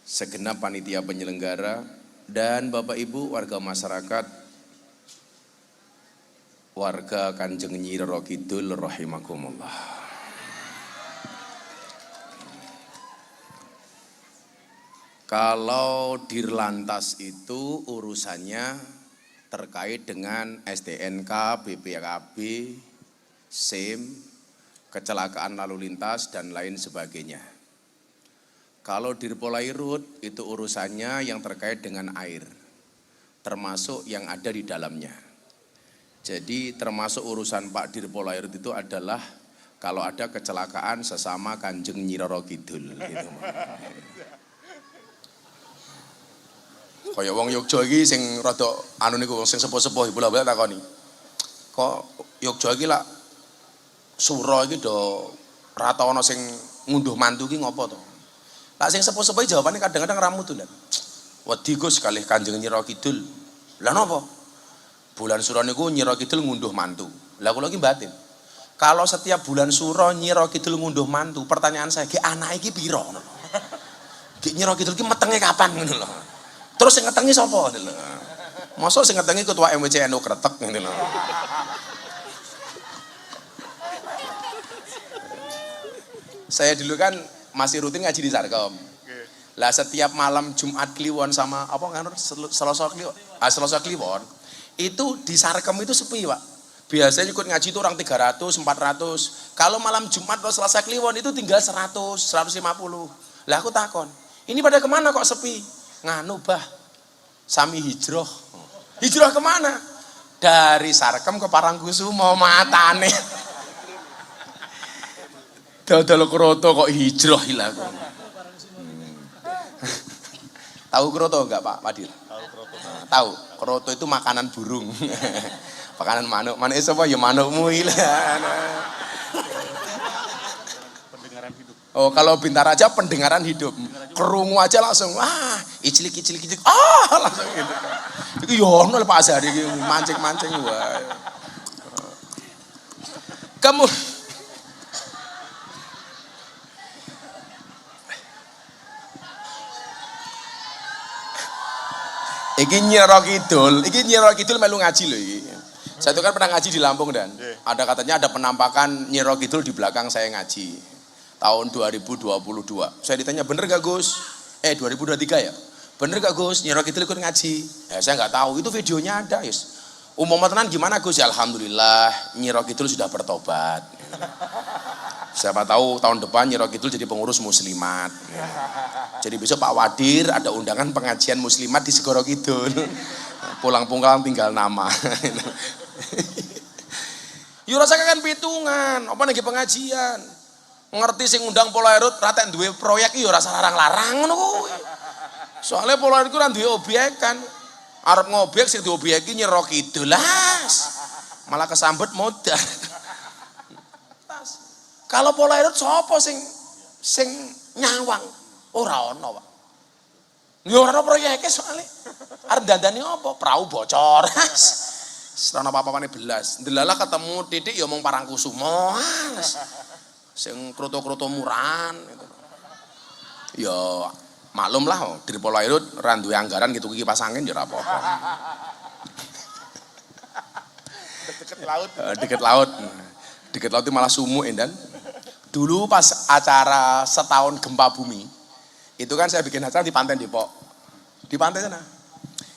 segenap panitia penyelenggara, dan Bapak Ibu warga masyarakat, warga Kanjeng Nyi Roro Kidul rahimakumullah. Kalau Dirlantas itu urusannya terkait dengan STNK, BPKB, SIM, kecelakaan lalu lintas, dan lain sebagainya. Kalau Dirpolairut itu urusannya yang terkait dengan air, termasuk yang ada di dalamnya. Jadi termasuk urusan Pak Dirpolairut itu adalah kalau ada kecelakaan sesama Kanjeng Nyi Roro Kidul gitu. Kaya wong Yogya iki sing rada anu niku sing sepuh-sepuh bola-bola takoni. Kok Yogya iki lak sura iki do rata ana sing ngunduh mantu ki ngopo to? Lak sing sepuh-sepuh jawabane kadang-kadang ramu tulen. Wedi Gus kalih Kanjeng Nyi Roro Kidul. Lah napa? Bulan sura niku Nyi Roro Kidul ngunduh mantu. Lah kula iki batin. Kalau setiap bulan sura Nyi Roro Kidul ngunduh mantu, pertanyaan saya, ki anake iki pira ngono? Ki Nyi Roro Kidul ki metenge kapan ngono lho. Terus sing ngetengi sapa ngono lho. Mosok sing ngetengi ketua MWCNU Kretek ngono lho. Saya dulu kan masih rutin ngaji di Sarkem. Lah setiap malam Jumat Kliwon sama apa kan Selasa Kliwon. Selasa Kliwon itu di Sarkem itu sepi, Pak. Biasanya ikut ngaji itu orang 300, 400. Kalau malam Jumat atau Selasa Kliwon itu tinggal 100, 150. Lah aku takon, ini pada kemana kok sepi? Nganu bah, sami hijrah. Hijrah kemana? Dari Sarkem ke Parangkusumo matane. Dodol kroto kok hijrah ilang. Tahu kroto enggak Pak Padil? Tahu kroto. Tahu, kroto itu makanan burung. Makanan manuk. Manuk sapa ya manukmu ilang. Pendengaran hidup. Oh, kalau Bintaraja pendengaran hidup. Kerungu aja langsung, icilik. Langsung gitu. Itu ya ono Pak Azhari iki mancing-mancing wae. Kamu Iki Nyi Roro Kidul melu ngaji loh iki. Saya itu kan pernah ngaji di Lampung dan ada katanya ada penampakan Nyi Roro Kidul di belakang saya ngaji. Tahun 2022. Saya ditanya, bener gak Gus? 2023 ya? Bener gak Gus? Nyi Roro Kidul ikut ngaji? Saya nggak tahu, itu videonya ada yes. Umum tenan gimana Gus? Ya alhamdulillah Nyi Roro Kidul sudah bertobat. Siapa tahu tahun depan Nyi Roro Kidul jadi pengurus muslimat. Jadi besok Pak Wadir ada undangan pengajian muslimat di Segoro Kidul. Pulang-pulang tinggal nama. Yo rasakan pitungan, apa lagi pengajian. Ngerti sing undang Polairut raten duwe proyek yo rasa larang-larang ngono kuwi. Soale Polairut ku ora duwe objek kan. Arep ngobjek sing diobyeki Nyi Roro Kidul las. Malah kesambet modal. Kalau Polairut sapa sing nyawang? Ora ono, Pak. Ya ora ono proyeke soalé. Arep dandani apa? Prau bocor. Serana apa-apane belas. Ndelalah ketemu titik ya mung Parangkusumo. Sing kroto-kroto murahan gitu. Ya maklum lah Dirpolairut ra duwe anggaran gitu kipas angin ya ora apa-apa. Deket laut. Deket laut itu malah sumuk endan. Dulu pas acara setahun gempa bumi, itu kan saya bikin acara di Pantai Depok. Di pantai sana.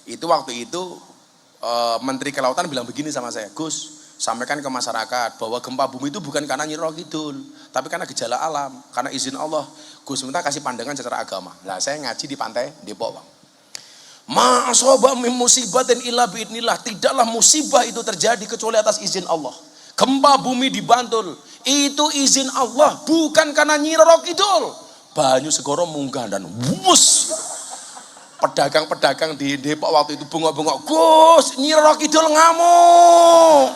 Itu waktu itu Menteri Kelautan bilang begini sama saya, Gus, sampaikan ke masyarakat bahwa gempa bumi itu bukan karena Nyi Roro Kidul, tapi karena gejala alam, karena izin Allah. Gus minta kasih pandangan secara agama. Nah, saya ngaji di Pantai Depok, Bang. Ma'asoba min musibatin illa biidnillah. Tidaklah musibah itu terjadi kecuali atas izin Allah. Gempa bumi di Bantul itu izin Allah, bukan karena Nyi Roro Kidul. Banyu Segoro munggah dan wus. Pedagang-pedagang di Depok waktu itu bengok-bengok, Gus, Nyi Roro Kidul ngamuk.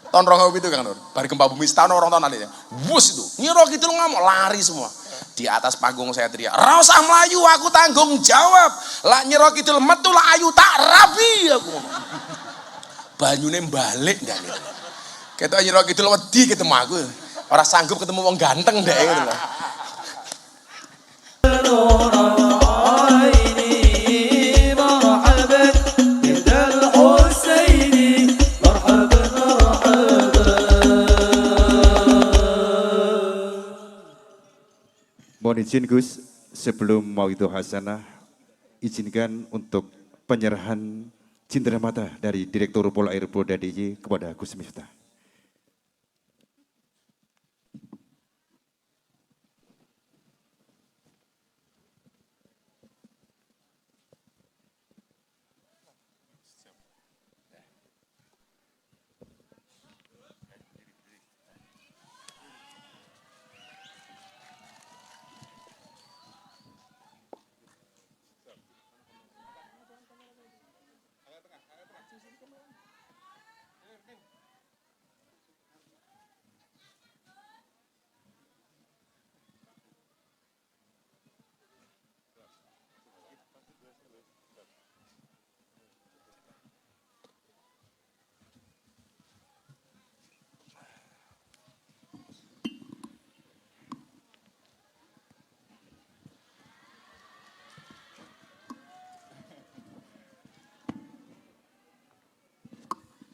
Tahun 2007 kan, bar gempa bumi setahun orang tahun nanti ya. Wus itu, Nyi Roro Kidul ngamuk, lari semua. Di atas panggung saya teriak, "Ra usah mlayu, aku tanggung jawab. Lah Nyi Roro Kidul metu lah ayu tak rabi aku." Banyune balik ndak nih. Ketok Nyi Roro Kidul wedi ketemu aku. Ora sanggup ketemu wong ganteng ndek ngono lho. izin Gus, sebelum mau itu hasanah, izinkan untuk penyerahan cindera mata dari Direktur Polair Polda DIY kepada Gus Miftah.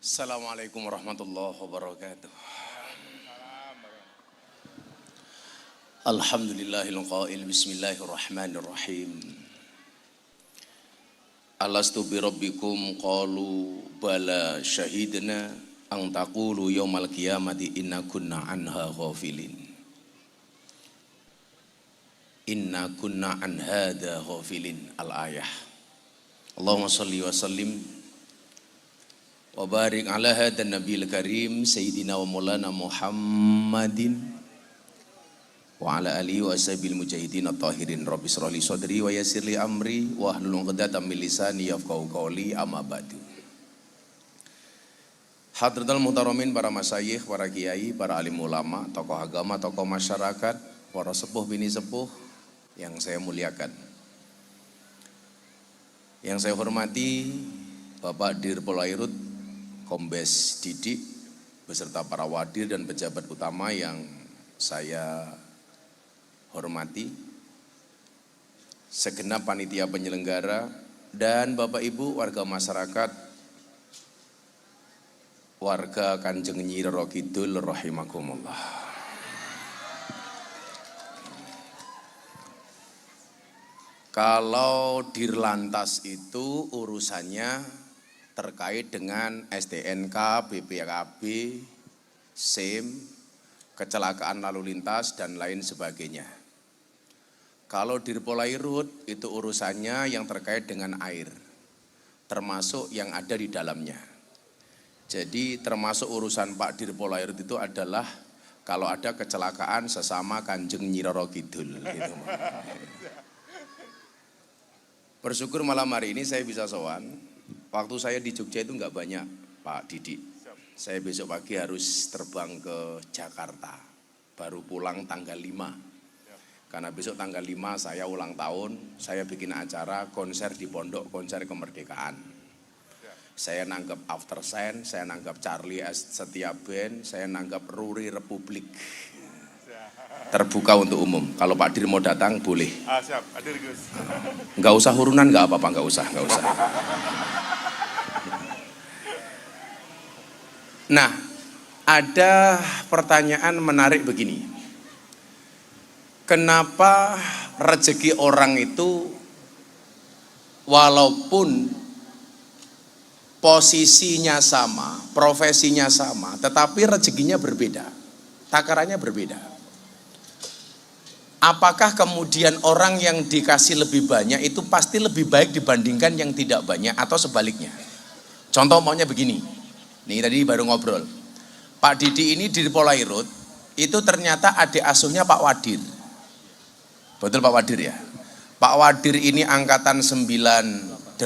Assalamualaikum warahmatullahi wabarakatuh. Alhamdulillahil qail bismillahirrahmanirrahim. Alastu bi rabbikum qalu bala syahidna an taqulu yaumal qiyamati inna kunna anha ghafilin. Inna kunna an hadha ghafilin al-ayah. Allahumma shalli wa sallim wa barik ala hadan nabiyil karim sayyidina wa maulana Muhammadin wa ala alihi wa ashabil mujahidin at-tahirin. Rabbi shrah li sadri wa yassir li amri wa hlul 'uqdatam min lisani yafqahu qawli, amma ba'du. Hadratul muhtaramin, para masyayikh, para kiai, para alim ulama, tokoh agama, tokoh masyarakat, para sepuh bini sepuh yang saya muliakan. Yang saya hormati Bapak Dir Polairut Kombes Didik beserta para wadir dan pejabat utama yang saya hormati, segenap panitia penyelenggara, dan Bapak Ibu warga masyarakat, warga Kanjeng Nyi Roro Kidul rahimakumullah. Kalau Dirlantas itu urusannya terkait dengan STNK, BPKB, SIM, kecelakaan lalu lintas, dan lain sebagainya. Kalau Dirpolairut itu urusannya yang terkait dengan air, termasuk yang ada di dalamnya. Jadi termasuk urusan Pak Dirpolairut itu adalah kalau ada kecelakaan sesama Kanjeng Nyi Roro Kidul. Gitu. Bersyukur malam hari ini saya bisa sowan. Waktu saya di Jogja itu enggak banyak, Pak Didik. Saya besok pagi harus terbang ke Jakarta. Baru pulang tanggal 5. Karena besok tanggal 5 saya ulang tahun, saya bikin acara konser di Pondok, konser kemerdekaan. Saya nanggap After Sen, saya nanggap Charlie Setia Band, saya nanggap Ruri Republik. Terbuka untuk umum. Kalau Pak Dir mau datang boleh. Siap, hadir Gus. Enggak usah hurunan, enggak apa-apa, enggak usah. Nah, ada pertanyaan menarik begini. Kenapa rezeki orang itu walaupun posisinya sama, profesinya sama, tetapi rezekinya berbeda, takarannya berbeda? Apakah kemudian orang yang dikasih lebih banyak itu pasti lebih baik dibandingkan yang tidak banyak, atau sebaliknya? Contoh maunya begini. Nih tadi baru ngobrol. Pak Didi ini di Polairut itu ternyata adik asuhnya Pak Wadir. Betul Pak Wadir ya? Pak Wadir ini angkatan 98,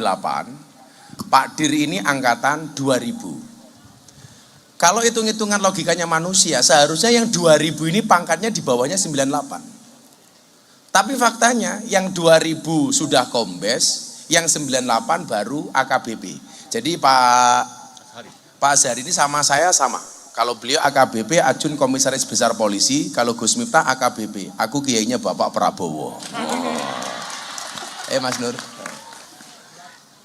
Pak Dir ini angkatan 2000. Kalau hitung-hitungan logikanya manusia, seharusnya yang 2000 ini pangkatnya di bawahnya 98. Tapi faktanya yang 2000 sudah kombes, yang 98 baru AKBP. Jadi Pak Azhar ini sama saya sama. Kalau beliau AKBP, Ajun Komisaris Besar Polisi. Kalau Gus Miftah AKBP. Aku kiainya Bapak Prabowo. Mas Nur.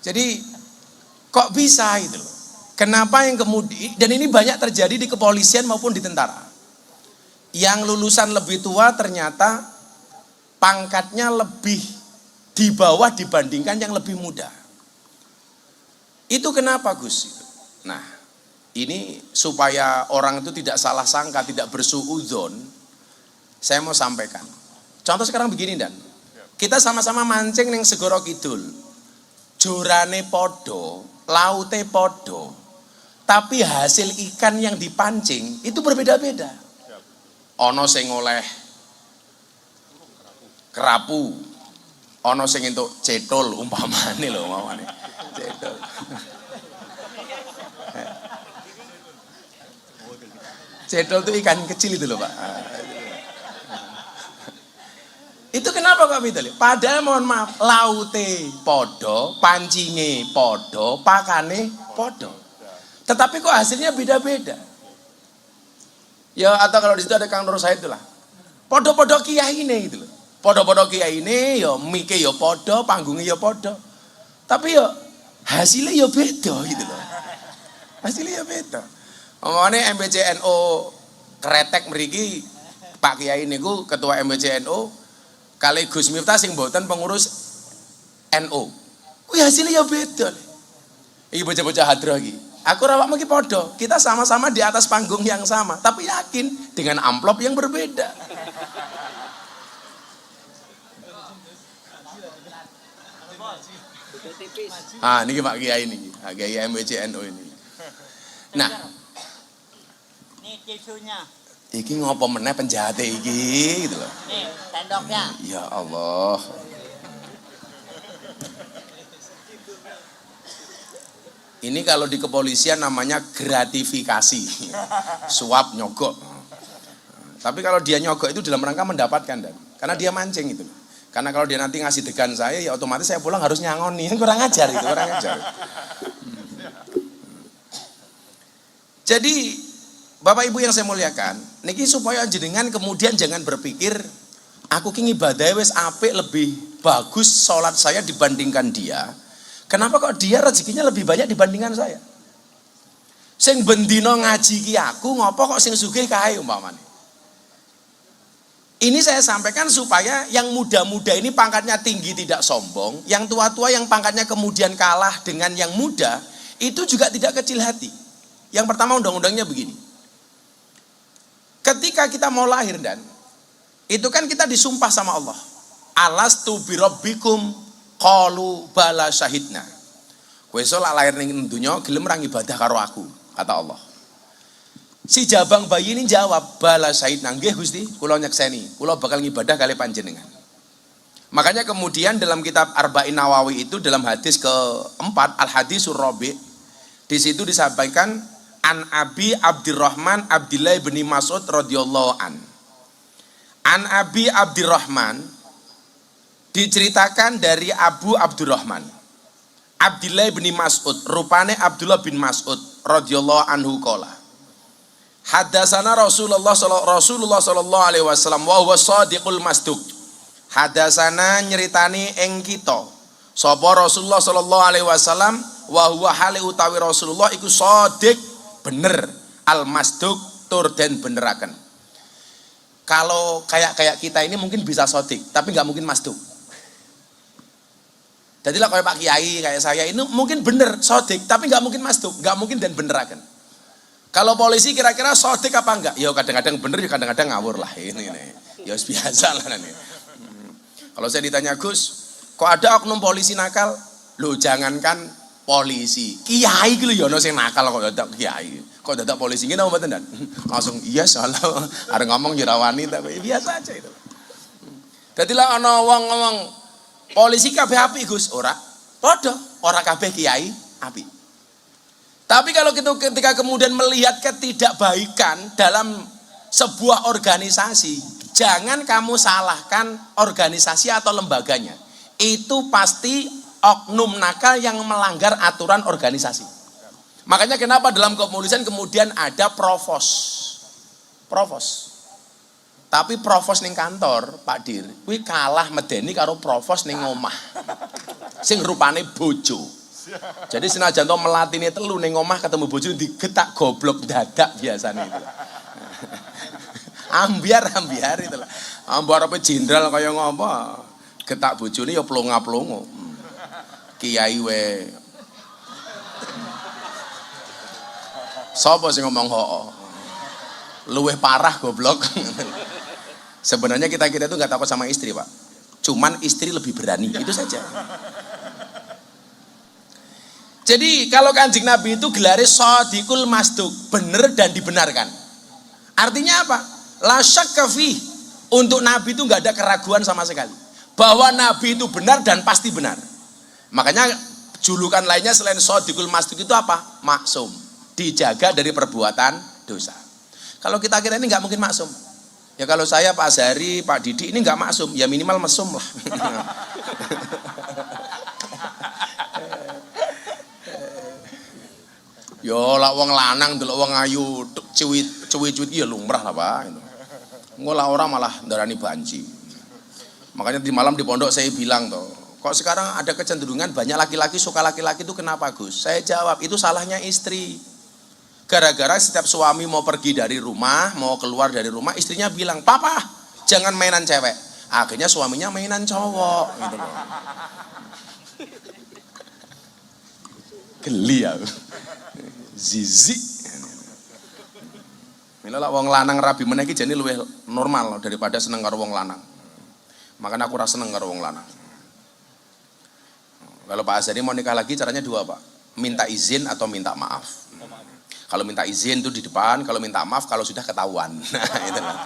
Jadi kok bisa itu loh. Kenapa yang kemudian, dan ini banyak terjadi di kepolisian maupun di tentara. Yang lulusan lebih tua ternyata pangkatnya lebih di bawah dibandingkan yang lebih muda. Itu kenapa Gus? Nah, ini supaya orang itu tidak salah sangka, tidak bersuudzon, saya mau sampaikan. Contoh sekarang begini Dan, kita sama-sama mancing ning Segoro Kidul, jurane podo, laute podo, tapi hasil ikan yang dipancing itu berbeda-beda. Ono sing oleh kerapu, ono sing entuk cetol umpamane lho, umpamane cetol. Cetol itu ikan kecil itu loh Pak. Itu kenapa kok gitu? Padahal mohon maaf, laute podo, pancinge podo, pakane podo. Tetapi kok hasilnya beda-beda. Ya atau kalau di situ ada Kang Nur Said itulah. Podo-podo kiai ini gitu loh. Podo-podo kiai ini ya mike ya podo, panggungnya ya podo. Tapi ya hasilnya ya beda gitu loh. Hasilnya ya beda. Omongane MBCNO kretek mriki Pak Kiai niku ketua MBCNO kali Gus Miftah sing mboten pengurus NU. Kuwi hasilnya ya beda. Iki bocah-bocah hadroh iki. Aku rawakmu iki padha. Kita sama-sama di atas panggung yang sama, tapi yakin dengan amplop yang berbeda. Niki Pak Kiai niki, Pak Kiai MBCNO ini. Nah, nih tisunya. Iki ngopo meneh penjahat iki gitu loh. Nih, sendoknya. Ya Allah. Ini kalau di kepolisian namanya gratifikasi. Suap nyogok. Tapi kalau dia nyogok itu dalam rangka mendapatkan Dan. Karena dia mancing itu. Karena kalau dia nanti ngasih degan saya ya otomatis saya pulang harus nyangoni. Kurang ajar itu, kurang ajar. Jadi Bapak Ibu yang saya muliakan, niki supaya jenengan kemudian jangan berpikir aku ki ibadah wis apik lebih bagus salat saya dibandingkan dia. Kenapa kok dia rezekinya lebih banyak dibandingkan saya? Sing bendino ngaji ki aku, ngopo kok sing sugih kae umpamane. Ini saya sampaikan supaya yang muda-muda ini pangkatnya tinggi tidak sombong, yang tua-tua yang pangkatnya kemudian kalah dengan yang muda, itu juga tidak kecil hati. Yang pertama undang-undangnya begini. Ketika kita mau lahir Dan, itu kan kita disumpah sama Allah. Alastu birabbikum qalu bala syahidna. Kowe iso lahir ning donya gelem ra ibadah karo aku, kata Allah. Si jabang bayi ini jawab, bala syahidna, nggih Gusti, kula nyekseni, kula bakal ngibadah kali panjenengan. Makanya kemudian dalam kitab Arba'in Nawawi itu dalam hadis keempat, Al-Hadisur Rabi', di situ disampaikan An Abi Abdurrahman Abdillah bin Mas'ud radhiyallahu an. An Abi Abdurrahman diceritakan dari Abu Abdurrahman Abdillah bin Mas'ud, rupane Abdullah bin Mas'ud radhiyallahu anhu qala. Hadasana Rasulullah sallallahu alaihi wasallam wa huwa shadiqul masduq. Hadasana nyeritani ing kita sapa Rasulullah sallallahu alaihi wasallam wa huwa hale utawi Rasulullah iku shadiq bener al-masduq tur den beneraken. Kalau kayak kita ini mungkin bisa shadiq tapi nggak mungkin masduq. Jadilah kayak Pak Kiai kayak saya ini mungkin bener shadiq tapi nggak mungkin masduq, nggak mungkin den beneraken. Kalau polisi kira-kira shadiq apa enggak? Ya kadang-kadang bener ya kadang-kadang ngawur lah ini. Ya biasa lah ini. Kalau saya ditanya Gus, kok ada oknum polisi nakal? Loh jangankan polisi, kiai gitu ya ono sing nakal kok dadak kiai. Kok dadak polisi ngene apa mboten Dan? Langsung iya salah. Arep ngomong ya rawani tapi biasa aja itu. Dadilah ana wong ngomong polisi kabeh apik Gus, ora. Padha, ora kabeh kiai apik. Tapi kalau ketika kemudian melihat ketidakbaikan dalam sebuah organisasi, jangan kamu salahkan organisasi atau lembaganya. Itu pasti oknum nakal yang melanggar aturan organisasi. Makanya kenapa dalam kepolisian kemudian ada provos. Tapi provos ning kantor, Pak Dir, kuwi kalah medeni karo provos ning omah. Sing rupane bojo. Jadi senajan to melatine telu ning omah ketemu bojo digetak goblok dadak biasane itu. Ambiar itu lah. Ambo arepe jenderal kaya ngopo? Getak bojone ya plonga-plongo. Kiai we. Sapa sing ngomong hoo? Luwih parah goblok. Sebenarnya kita itu nggak takut sama istri, Pak. Cuman istri lebih berani, itu saja. Jadi kalau Kanjeng Nabi itu gelarnya Shadiqul Masduq, benar dan dibenarkan. Artinya apa? La syakka fih. Untuk Nabi itu nggak ada keraguan sama sekali. Bahwa Nabi itu benar dan pasti benar. Makanya julukan lainnya selain Shadiqul Masduq itu apa? Maksum. Dijaga dari perbuatan dosa. Kalau kita kira ini nggak mungkin maksum. Ya kalau saya, Pak Azhari, Pak Didi ini nggak maksum, ya minimal mesum lah. Yo lah wong lanang delok wong ayu cuwit-cuwit ya lumrah lah Pak. Ngolah orang malah darani banci. Makanya di malam di pondok saya bilang toh, kok sekarang ada kecenderungan banyak laki-laki suka laki-laki itu kenapa Gus? Saya jawab itu salahnya istri. Gara-gara setiap suami mau pergi dari rumah, mau keluar dari rumah, istrinya bilang, "Papa, jangan mainan cewek." Akhirnya suaminya mainan cowok gitu loh. Geli ya. Zizi. Mila lah wong lanang rabi meneh iki jane luwih normal daripada seneng karo wong lanang. Makanya aku rasa seneng karo wong lanang. Kalau Pak Azhari mau nikah lagi caranya dua, Pak. Minta izin atau minta maaf. Kalau minta izin itu di depan, kalau minta maaf kalau sudah ketahuan. Nah, itu loh.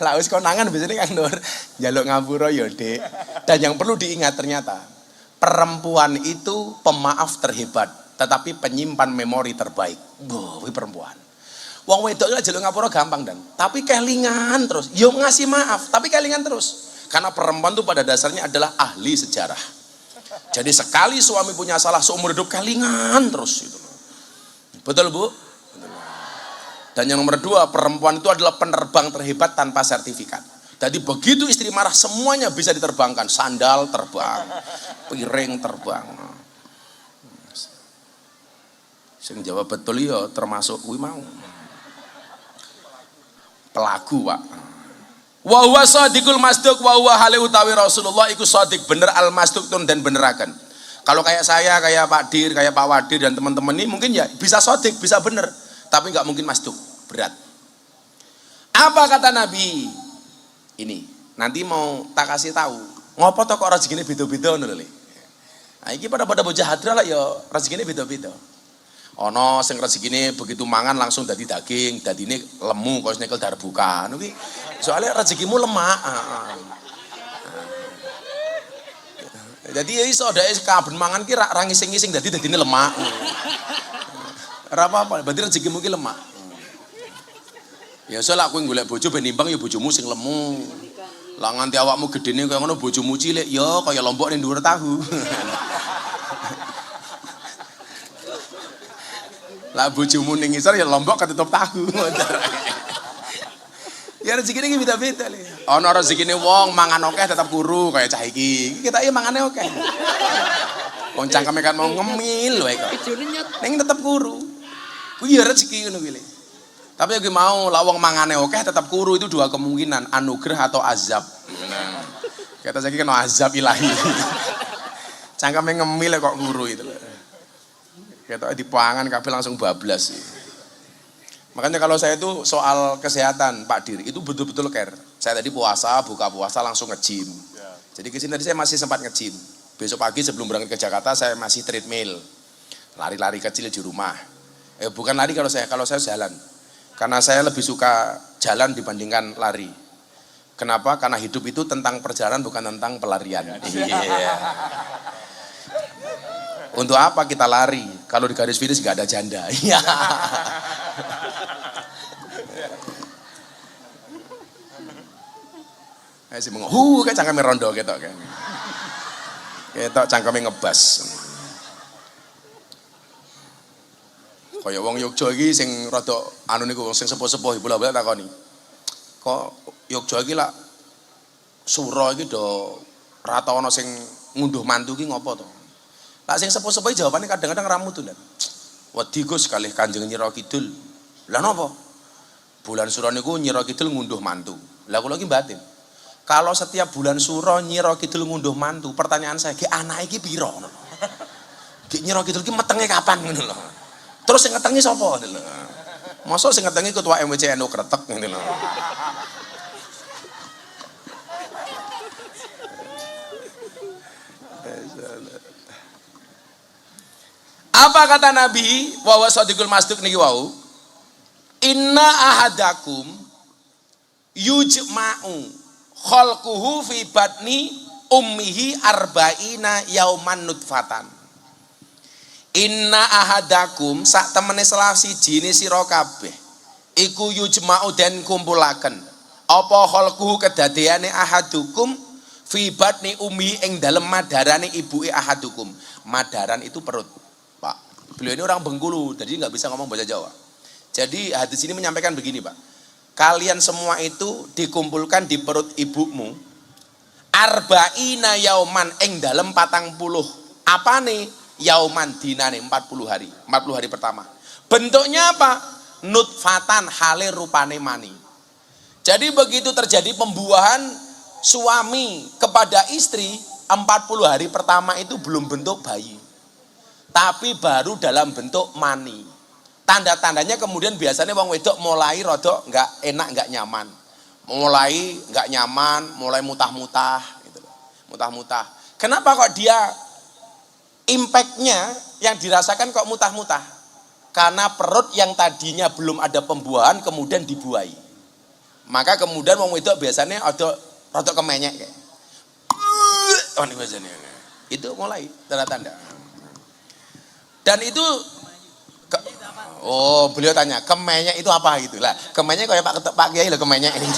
Lah wis konangan biasanya Kang Nur, njaluk ngapura ya, Dik. Dan yang perlu diingat ternyata perempuan itu pemaaf terhebat, tetapi penyimpan memori terbaik. Kuwi perempuan. Wong wedok itu njaluk ngapura gampang dan, tapi kelingan terus. Yo ngasih maaf, tapi kelingan terus. Karena perempuan itu pada dasarnya adalah ahli sejarah. Jadi sekali suami punya salah seumur hidup kelingan terus gitu. Betul Bu? Dan yang nomor dua, perempuan itu adalah penerbang terhebat tanpa sertifikat. Jadi begitu istri marah semuanya bisa diterbangkan. Sandal terbang, piring terbang. Sing jawab betul ya termasuk kuwi mau. Pelaku, Pak. Wa huwa shadiqul masduq wa huwa hale utawi Rasulullah iku shadiq bener al masduq dan beneraken. Kalau kayak saya, kayak Pak Dir, kayak Pak Wadir dan teman-teman ini mungkin ya bisa shadiq, bisa bener, tapi nggak mungkin masduq, berat. Apa kata Nabi? Ini, nanti mau tak kasih tahu. Ngopo to kok rezekine beda-beda ngono lho. Nah, iki pada bocah hadra lah ya rezekine beda-beda. Ono sing rezekine begitu mangan langsung dadi daging, dadine lemu kok nyekel darbuka. Kuwi soalnya rezekimu lemak. Jadi ya iso ada kaben mangan ki ra ngising-ngising dadine lemak. Ora apa-apa, berarti rezekimu ki lemak. Ya iso lah kowe golek bojo ben nimbang ya bojomu sing lemu. Lah nganti awakmu gedene kaya ngono bojomu cilik ya kaya lombok ning dhuwur tahu. Lah bojomu ning ngisor ya lombok ketutup tahu. Ya rezekine iki beda-beda le. Ana rezekine wong mangan akeh tetap kuru kaya cah iki. Kita iki mangane akeh. Wong cangkeme kan mau ngemil wae kok. Ning tetep kuru. Kuwi ya rezeki ngono kuwi le. Tapi yang mau lah wong mangane akeh tetap kuru itu dua kemungkinan, anugerah atau azab. Nah, kita saiki kena azab ilahi. Cangkeme ngemil kok kuru itu. Kita dipangan kabeh langsung bablas. Makanya kalau saya itu soal kesehatan Pak Dir itu betul-betul care. Saya tadi puasa, buka puasa langsung nge-gym. Jadi kesini tadi saya masih sempat nge-gym. Besok pagi sebelum berangkat ke Jakarta saya masih treadmill. Lari-lari kecil di rumah. Bukan lari kalau saya jalan. Karena saya lebih suka jalan dibandingkan lari. Kenapa? Karena hidup itu tentang perjalanan bukan tentang pelarian. Iya. Untuk apa kita lari? Kalau di garis finish gak ada janda. Iya. Kayak sih kayak cangkeme rondo ketok kan. Ketok cangkeme ngebas. Kaya wong Yogya iki sing rada anu niku wong sing sepuh-sepuh bola-bola takoni. Kok Yogya iki lak sura iki do rata ana sing ngunduh mantu iki ngopo to? Lah sing sepuh-sepuh jawabane kadang-kadang ramu tulen. Wedi Gus kalih Kanjeng Nyira Kidul. Lah napa? Bulan suro niku Nyiro Kidul ngunduh mantu. Lah kula iki batin. Kalau setiap bulan suro Nyiro Kidul ngunduh mantu, pertanyaan saya, ki anake iki pira? Ki Nyiro Kidul ki metenge kapan ngono lho. Terus sing ngetengi sapa ngono lho. Mosok sing ngetengi ketua MWC NU Kretek ngono lho. Apa kata Nabi wa wasadiqul masduq niki wau? Inna ahadakum yujma'u khalquhu fi batni ummihi arba'ina yauman nutfatan. Inna ahadakum sak temene salah siji ne sira kabeh iku yujma'u den kumpulaken apa khalquhu kedadeane ahadukum fi batni ummi ing dalem madarane ibuke ahadukum. Madaran itu perut, Pak. Beliau ini orang Bengkulu, jadi nggak bisa ngomong bahasa Jawa. Jadi hadis ini menyampaikan begini, Pak. Kalian semua itu dikumpulkan di perut ibumu arba'ina yauman ing dalem 40. Apa nih? Yauman dinane 40 hari. 40 hari pertama. Bentuknya apa? Nutfatan hale rupane mani. Jadi begitu terjadi pembuahan suami kepada istri, 40 hari pertama itu belum bentuk bayi, tapi baru dalam bentuk mani. Tanda-tandanya kemudian biasanya wong wedok mulai rodok nggak enak, nggak nyaman, mulai nggak nyaman, mulai mutah-mutah, gitu loh. Mutah-mutah. Kenapa kok dia impactnya yang dirasakan kok mutah-mutah? Karena perut yang tadinya belum ada pembuahan kemudian dibuahi. Maka kemudian wong wedok biasanya ada rodok kemenyek kayak. Itu mulai tanda-tanda. Dan itu beliau tanya, kemenyek itu apa gitu lah. Kemenyek kayak Pak Kiai lho, kemenyek ini.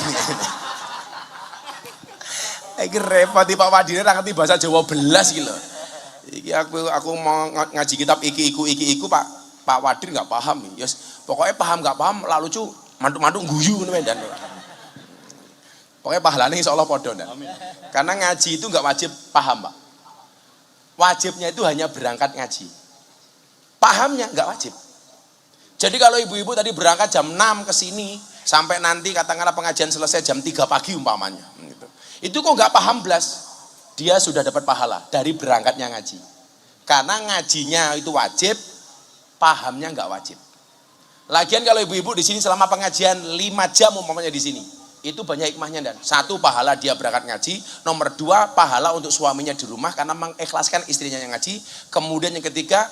Iki repot di Pak Wadine ra ngerti bahasa Jawa belas iki lho. Iki aku mau ngaji kitab iki iku Pak Wadir enggak paham. Yes, pokoknya paham enggak paham lalu lucu mantuk-mantuk guyu ngono dan. Pokoknya pahalanya insya Allah podo. Karena ngaji itu nggak wajib paham, Pak. Wajibnya itu hanya berangkat ngaji. Pahamnya nggak wajib. Jadi kalau ibu-ibu tadi berangkat jam 6 ke sini, sampai nanti katakanlah pengajian selesai jam 3 pagi umpamanya. Gitu. Itu kok nggak paham belas, dia sudah dapat pahala dari berangkatnya ngaji. Karena ngajinya itu wajib, pahamnya nggak wajib. Lagian kalau ibu-ibu di sini selama pengajian 5 jam umpamanya di sini, itu banyak hikmahnya dan satu pahala dia berangkat ngaji, nomor 2 pahala untuk suaminya di rumah karena mengikhlaskan istrinya yang ngaji, kemudian yang ketiga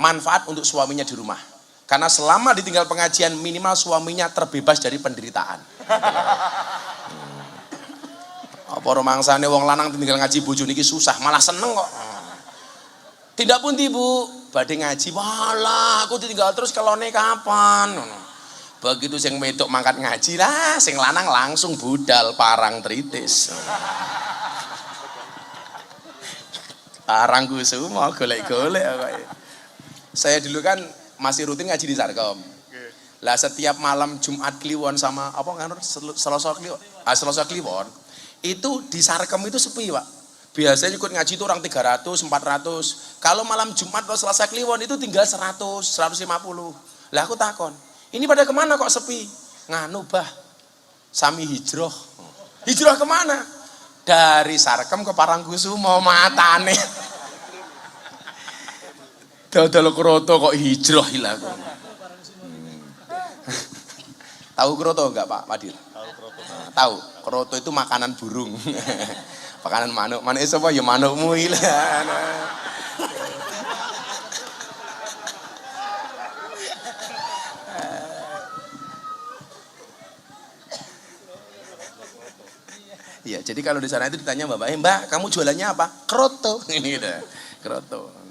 manfaat untuk suaminya di rumah karena selama ditinggal pengajian minimal suaminya terbebas dari penderitaan. Apa romangsane wong lanang tinggal ngaji bojo niki susah malah seneng kok. Tidak pun Bu, badhe ngaji walah aku ditinggal terus kelone kapan. Begitu sing wedok mangkat ngaji lah, sing lanang langsung budal parang tritis. Parang kusuma golek-golek. Saya dulu kan masih rutin ngaji di Sarkom. Lah setiap malam Jumat Kliwon sama apa nganur Selasa Kliwon. Selasa Kliwon itu di Sarkom itu sepi, Pak. Biasanya ikut ngaji itu orang 300, 400. Kalau malam Jumat atau Selasa Kliwon itu tinggal 100, 150. Lah aku takon, ini pada kemana kok sepi? Nganu bah, sami hijrah. Hijrah kemana? Dari Sarkem ke Parangkusumo matane. Dodol kroto kok hijrah hilang. Tahu kroto enggak Pak Wadil? Tahu kroto. Tahu, kroto itu makanan burung. Makanan manuk. Manuk sapa ya manukmu hilang. Iya, jadi kalau di sana itu ditanya Mbak, kamu jualannya apa? Kroto. Ini gitu. Kroto.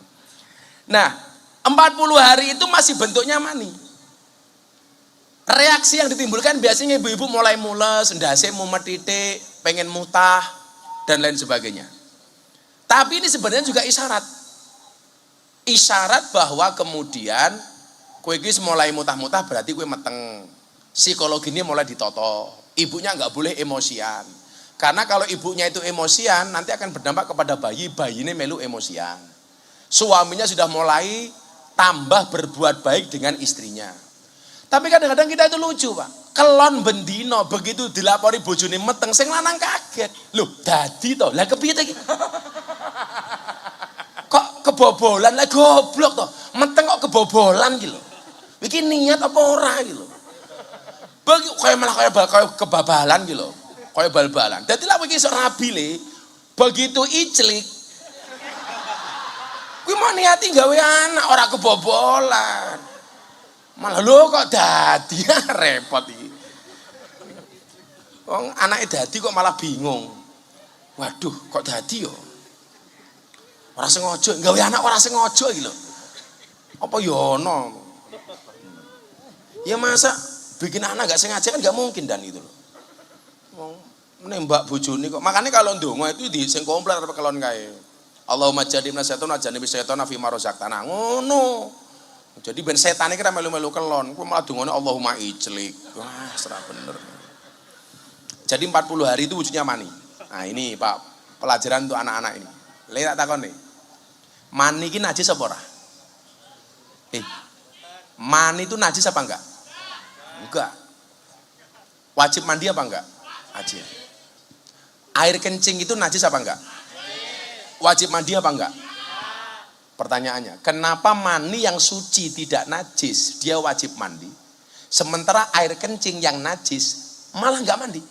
Nah, 40 hari itu masih bentuknya mani. Reaksi yang ditimbulkan biasanya ibu-ibu mulai mules, ndase mumet titik, pengen mutah dan lain sebagainya. Tapi ini sebenarnya juga isyarat. Isyarat bahwa kemudian kowe iki mulai mutah-mutah berarti kowe meteng. Psikologinya mulai ditoto. Ibunya nggak boleh emosian. Karena kalau ibunya itu emosian, nanti akan berdampak kepada bayi ini melu emosian. Suaminya sudah mulai tambah berbuat baik dengan istrinya. Tapi kadang-kadang kita itu lucu, Pak. Kelon bendino begitu dilapori bojone meteng sing lanang kaget. Loh, dadi to. Lah kepiye ta iki? Kok kebobolan lah goblok to. Meteng kok kebobolan iki lho. Iki niat apa ora iki lho. Bagi kayak malah kayak kebabalan gitu loh. Kayak bal-balan. Dadi lha iki sok rabi le. Begitu iclik. Kuwi mau niati gawe anak ora kebobolan. Malah lho kok dadi repot iki. Wong anake dadi kok malah bingung. Waduh, kok dadi yo? Ora sengaja, gawe anak ora sengaja iki lho. Apa yo ono? Ya masa bikin anak gak sengaja kan gak mungkin dan itu loh. Nembak bojone kok. Makanya kalau ndonga itu di sing komplit arep kelon kae. Allahumma jadibna syaitan ajanibi syaitan fi ma razaqtana. Ngono. Jadi ben setan iki ra melu-melu kelon, ku malah dongane Allahumma ijlik. Wah, serah bener. Jadi 40 hari itu wujudnya mani. Nah, ini Pak, pelajaran untuk anak-anak ini. Le tak takon nih. Mani iki najis apa ora? Mani itu najis apa enggak? Enggak. Wajib mandi apa enggak? Wajib. Air kencing itu najis apa enggak? Wajib mandi apa enggak? Pertanyaannya, kenapa mani yang suci tidak najis dia wajib mandi, sementara air kencing yang najis malah enggak mandi?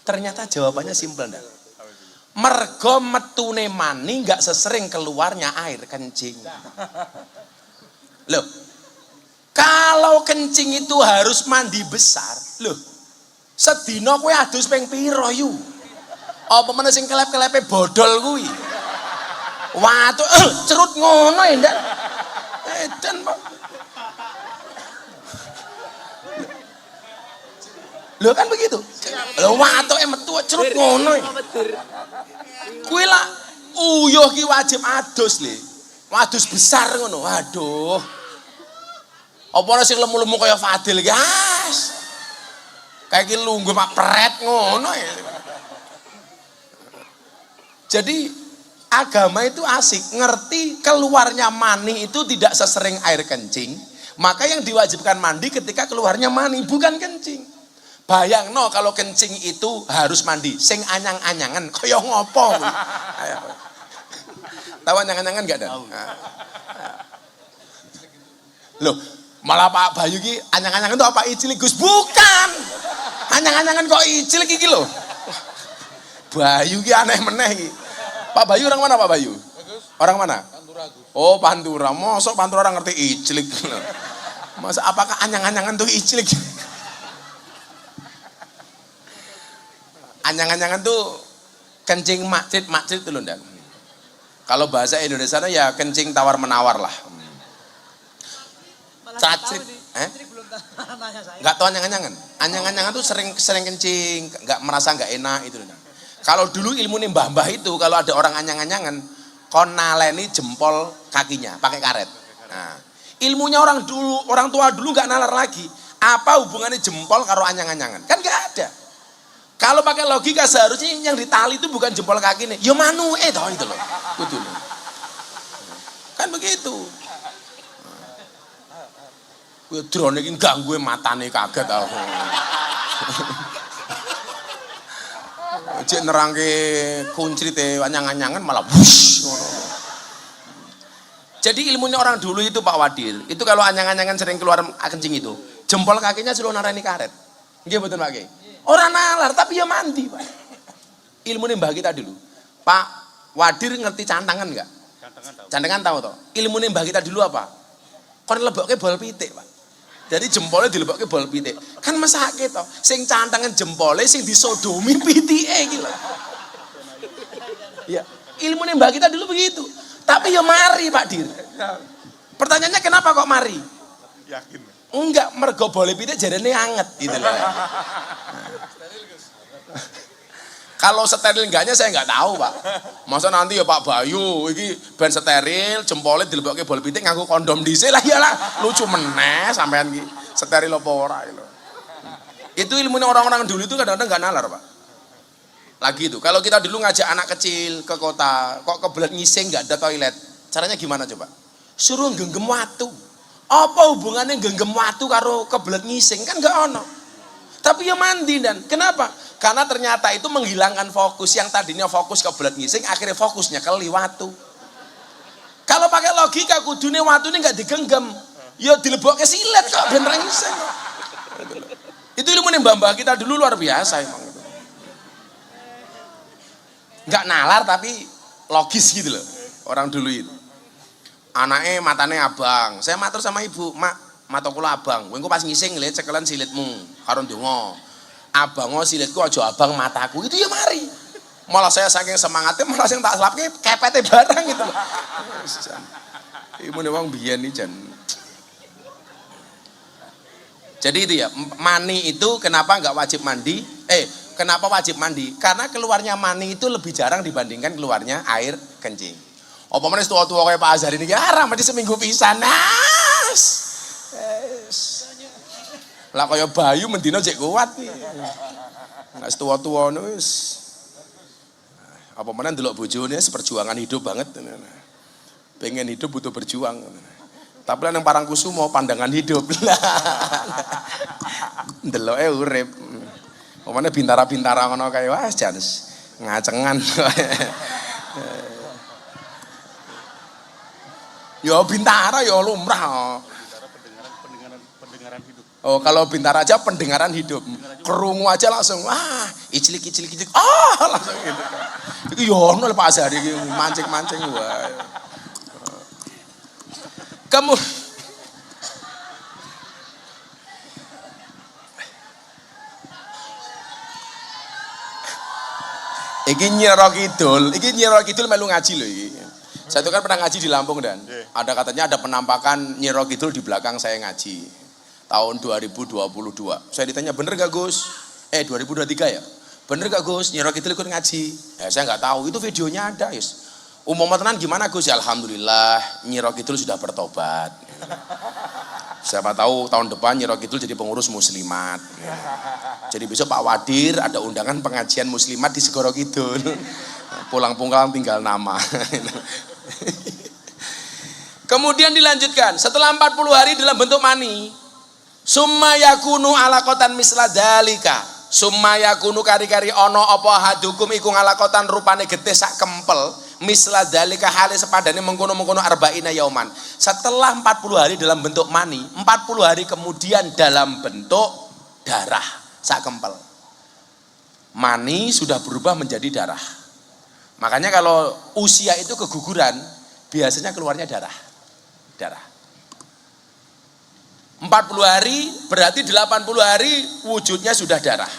Ternyata jawabannya simpel ndak. Mergo metune mani enggak sesering keluarnya air kencing. Loh, kalau kencing itu harus mandi besar, loh, sedina kowe adus ping pira yu? Apa meneh sing kelep-kelepe bodol kuwi? Watu cerut ngono ya ndak? Edan, Pak. Lho kan begitu. Lho watuke metu cerut ngono. Kuwi lah uyuh ki wajib adus le. Adus besar ngono. Waduh. Apa ana sing lemu-lemu kaya Fadil iki? Kayak iki lungguh Pak Pret ngono ya. Jadi agama itu asik, ngerti keluarnya mani itu tidak sesering air kencing, maka yang diwajibkan mandi ketika keluarnya mani, bukan kencing. Bayangno kalau kencing itu harus mandi, sing anyang-anyangan, kaya ngopo? Tahu anyang-anyangan gak ada? Loh, malah Pak Bayu ki anyang-anyangan itu apa icilik Gus? Bukan. Anyang-anyangan kok icilik iki lho. Bayu ki aneh meneh iki. Pak Bayu orang mana Pak Bayu? Orang mana? Pantura Gus. Oh Pantura, mosok Pantura orang ngerti iclik. Masa apakah anyang-anyangan tuh iclik? Anyang-anyangan tuh kencing makcit itu loh dan. Kalau bahasa Indonesia ya kencing tawar menawar lah. Cacrit, nggak tahu anyang-anyangan. Anyang-anyangan tuh sering kencing, nggak merasa nggak enak itu loh. Kalau dulu ilmu nih mbah-mbah itu kalau ada orang anyang-anyangan, kon naleni jempol kakinya pakai karet. Nah, ilmunya orang tua dulu nggak nalar lagi. Apa hubungannya jempol karo anyang-anyangan? Kan nggak ada. Kalau pakai logika seharusnya yang ditali itu bukan jempol kaki nih, yo manu toh itu loh, betul. Kan begitu. Gue drone ini ganggu matane kaget aku. Cek nerangke kunci teh anyang-anyangan malah wush. Jadi ilmunya orang dulu itu Pak Wadil, itu kalau anyang-anyangan sering keluar kencing itu, jempol kakinya selalu narani karet. Nggih betul Pak Ki? Orang nalar tapi ya mandi Pak. Ilmunya mbah kita dulu. Pak Wadir ngerti cantangan enggak? Cantangan tahu toh. Ilmunya mbah kita dulu apa? Kon lebokke bol pitik Pak. Jadi jempolnya dilebokke bol pitik. Kan mesake to. Sing cantangan jempolnya sing disodomi pitike iki lho. Ya, ilmunya mbah kita dulu begitu. Tapi ya mari Pak Dir. Pertanyaannya kenapa kok mari? Yakin. Enggak, mergo bol pitik jarene anget gitu loh. Kalau steril enggaknya saya enggak tahu Pak. Masa nanti ya Pak Bayu iki ben steril jempolnya dilebokke bol pitik nganggo kondom dhisik lah iyalah lucu meneh sampean iki steril apa ora gitu. Itu ilmunya orang-orang dulu itu kadang-kadang enggak nalar Pak. Lagi itu kalau kita dulu ngajak anak kecil ke kota kok kebelet ngising enggak ada toilet. Caranya gimana coba? Suruh genggam watu. Apa hubungannya genggam watu karo kebelet ngising? Kan gak ono. Tapi ya mandi dan kenapa? Karena ternyata itu menghilangkan fokus. Yang tadinya fokus kebelet ngising, akhirnya fokusnya ke watu. Kalau pakai logika kudune watu ini nggak digenggam, ya dilebokke silet kok ben ra ngising. Itu ilmu mbah-mbah kita dulu luar biasa emang. Nggak nalar tapi logis gitu loh orang dulu itu. Anaknya matanya abang, saya matur sama ibu, mak mata kula abang, kowe pas ngising ngelihat cekelan silitmu karo ndonga. Abango silitku aja abang mataku, itu ya mari. Malah saya saking semangatnya malah sing tak selapke kepete barang gitu loh. Ibu wong biyen iki jan. Jadi itu ya, mani itu kenapa nggak wajib mandi? Kenapa wajib mandi? Karena keluarnya mani itu lebih jarang dibandingkan keluarnya air kencing. Apa meneh tua-tua kayak Pak Azhar ini haram mandi seminggu pisan. Lah kaya bayu mendino cek kuat iki. Nek tua-tua wis apa meneh ndelok bojone seperjuangan hidup banget. Pengen hidup butuh berjuang. Tapi lah nang Parangkusumo pandangan hidup. Ndeloke urip. Omane bintara-bintara ngono kae wah jan ngacengan. Ya bintara ya lumrah. Pendengaran hidup. Oh, kalau bintara aja pendengaran hidup. Kerungu aja langsung icilik. Langsung gitu. Iku yo ono Pak Azhar iki mancing-mancing wae. Iki Nyiro Kidul melu ngaji loh iki. Saya itu kan pernah ngaji di Lampung dan ada katanya ada penampakan Nyiro Kidul di belakang saya ngaji tahun 2022. Saya ditanya bener gak Gus? 2023 ya? Bener gak Gus? Nyiro Kidul ikut ngaji? Saya nggak tahu. Itu videonya ada, Yus. Umum tenan gimana Gus? Ya, alhamdulillah Nyiro Kidul sudah bertobat. Siapa tahu tahun depan Nyiro Kidul jadi pengurus muslimat. Jadi besok Pak Wadir ada undangan pengajian muslimat di Segoro Kidul. Pulang-pulang tinggal nama. Kemudian dilanjutkan, setelah 40 hari dalam bentuk mani, summa yakunu alaqatan misla dalika. Summa yakunu kari-kari ono apa hadukum iku ngalakotan rupane getih sak kempel, misla dalika hale sepadane mengkono-mengkono arba'ina yauman. Setelah 40 hari dalam bentuk mani, 40 hari kemudian dalam bentuk darah sak kempel. Mani sudah berubah menjadi darah. Makanya kalau usia itu keguguran, biasanya keluarnya darah. 40 hari berarti 80 hari wujudnya sudah darah.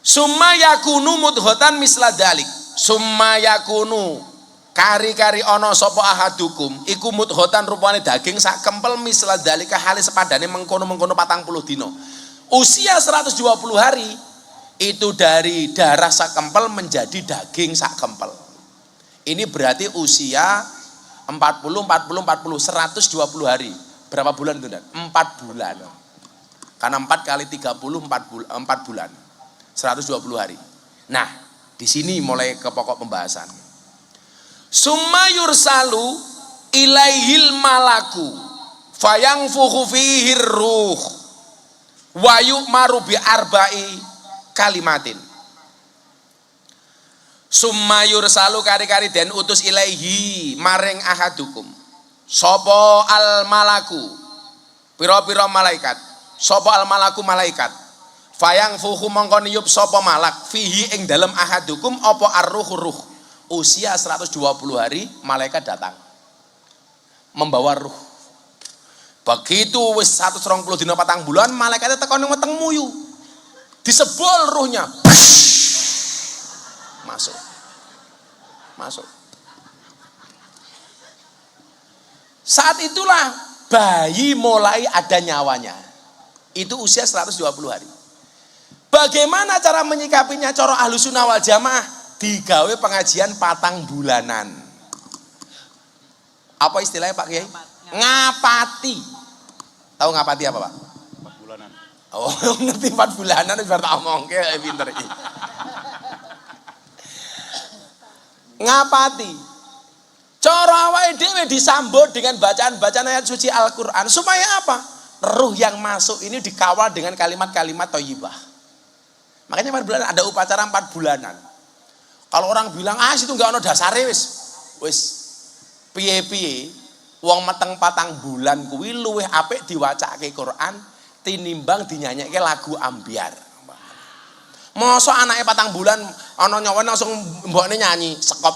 Summa yakunu mudghatan misla dalik. Summa yakunu kari-kari ono sapa ahadukum iku mudghatan rupane daging sak kempel misla dalika hale sepadane mengkono-mengkono 40 dino. Usia 120 hari itu dari darah sak kempel menjadi daging sak kempel. Ini berarti usia 120 hari. Berapa bulan itu Dan? 4 bulan. Karena 4 kali 30 4 bulan. 120 hari. Nah, di sini mulai ke pokok pembahasan. Summa yursalu ilaihil malaku fayangfuhu fihi ruh wa yu'maru bi arba'i kalimatin. Summa yursalu kari-kari den utus ilaihi maring ahadukum sapa al malaku pira-pira malaikat, sapa al malaku malaikat, fayang fuhu mongko niyup sapa malak fihi ing dalem ahadukum apa ar-ruh. Usia 120 hari malaikat datang membawa ruh. Begitu wis 120 dina 4 bulan malaikatnya teko ning wetengmu yu. Disebol ruhnya. Masuk. Saat itulah bayi mulai ada nyawanya. Itu usia 120 hari. Bagaimana cara menyikapinya cara Ahlussunnah wal Jamaah? Digawe pengajian 4 bulanan. Apa istilahnya Pak Kiai? Ngapati. Tahu ngapati apa Pak? 4 bulanan. Oh, ngerti 4 bulanan biar tak omongke pinter iki. Ngapati. Cara awake dhewe disambut dengan bacaan-bacaan ayat suci Al-Qur'an supaya apa? Ruh yang masuk ini dikawal dengan kalimat-kalimat thayyibah. Makanya 4 bulan ada upacara 4 bulanan. Kalau orang bilang, situ enggak ono dasare wis piye-piye wong meteng 4 bulan kuwi luwih apik diwacake Quran tinimbang dinyanyike lagu ambyar. Mosok anake 4 bulan ana nyawa langsung mbokne nyanyi sekop.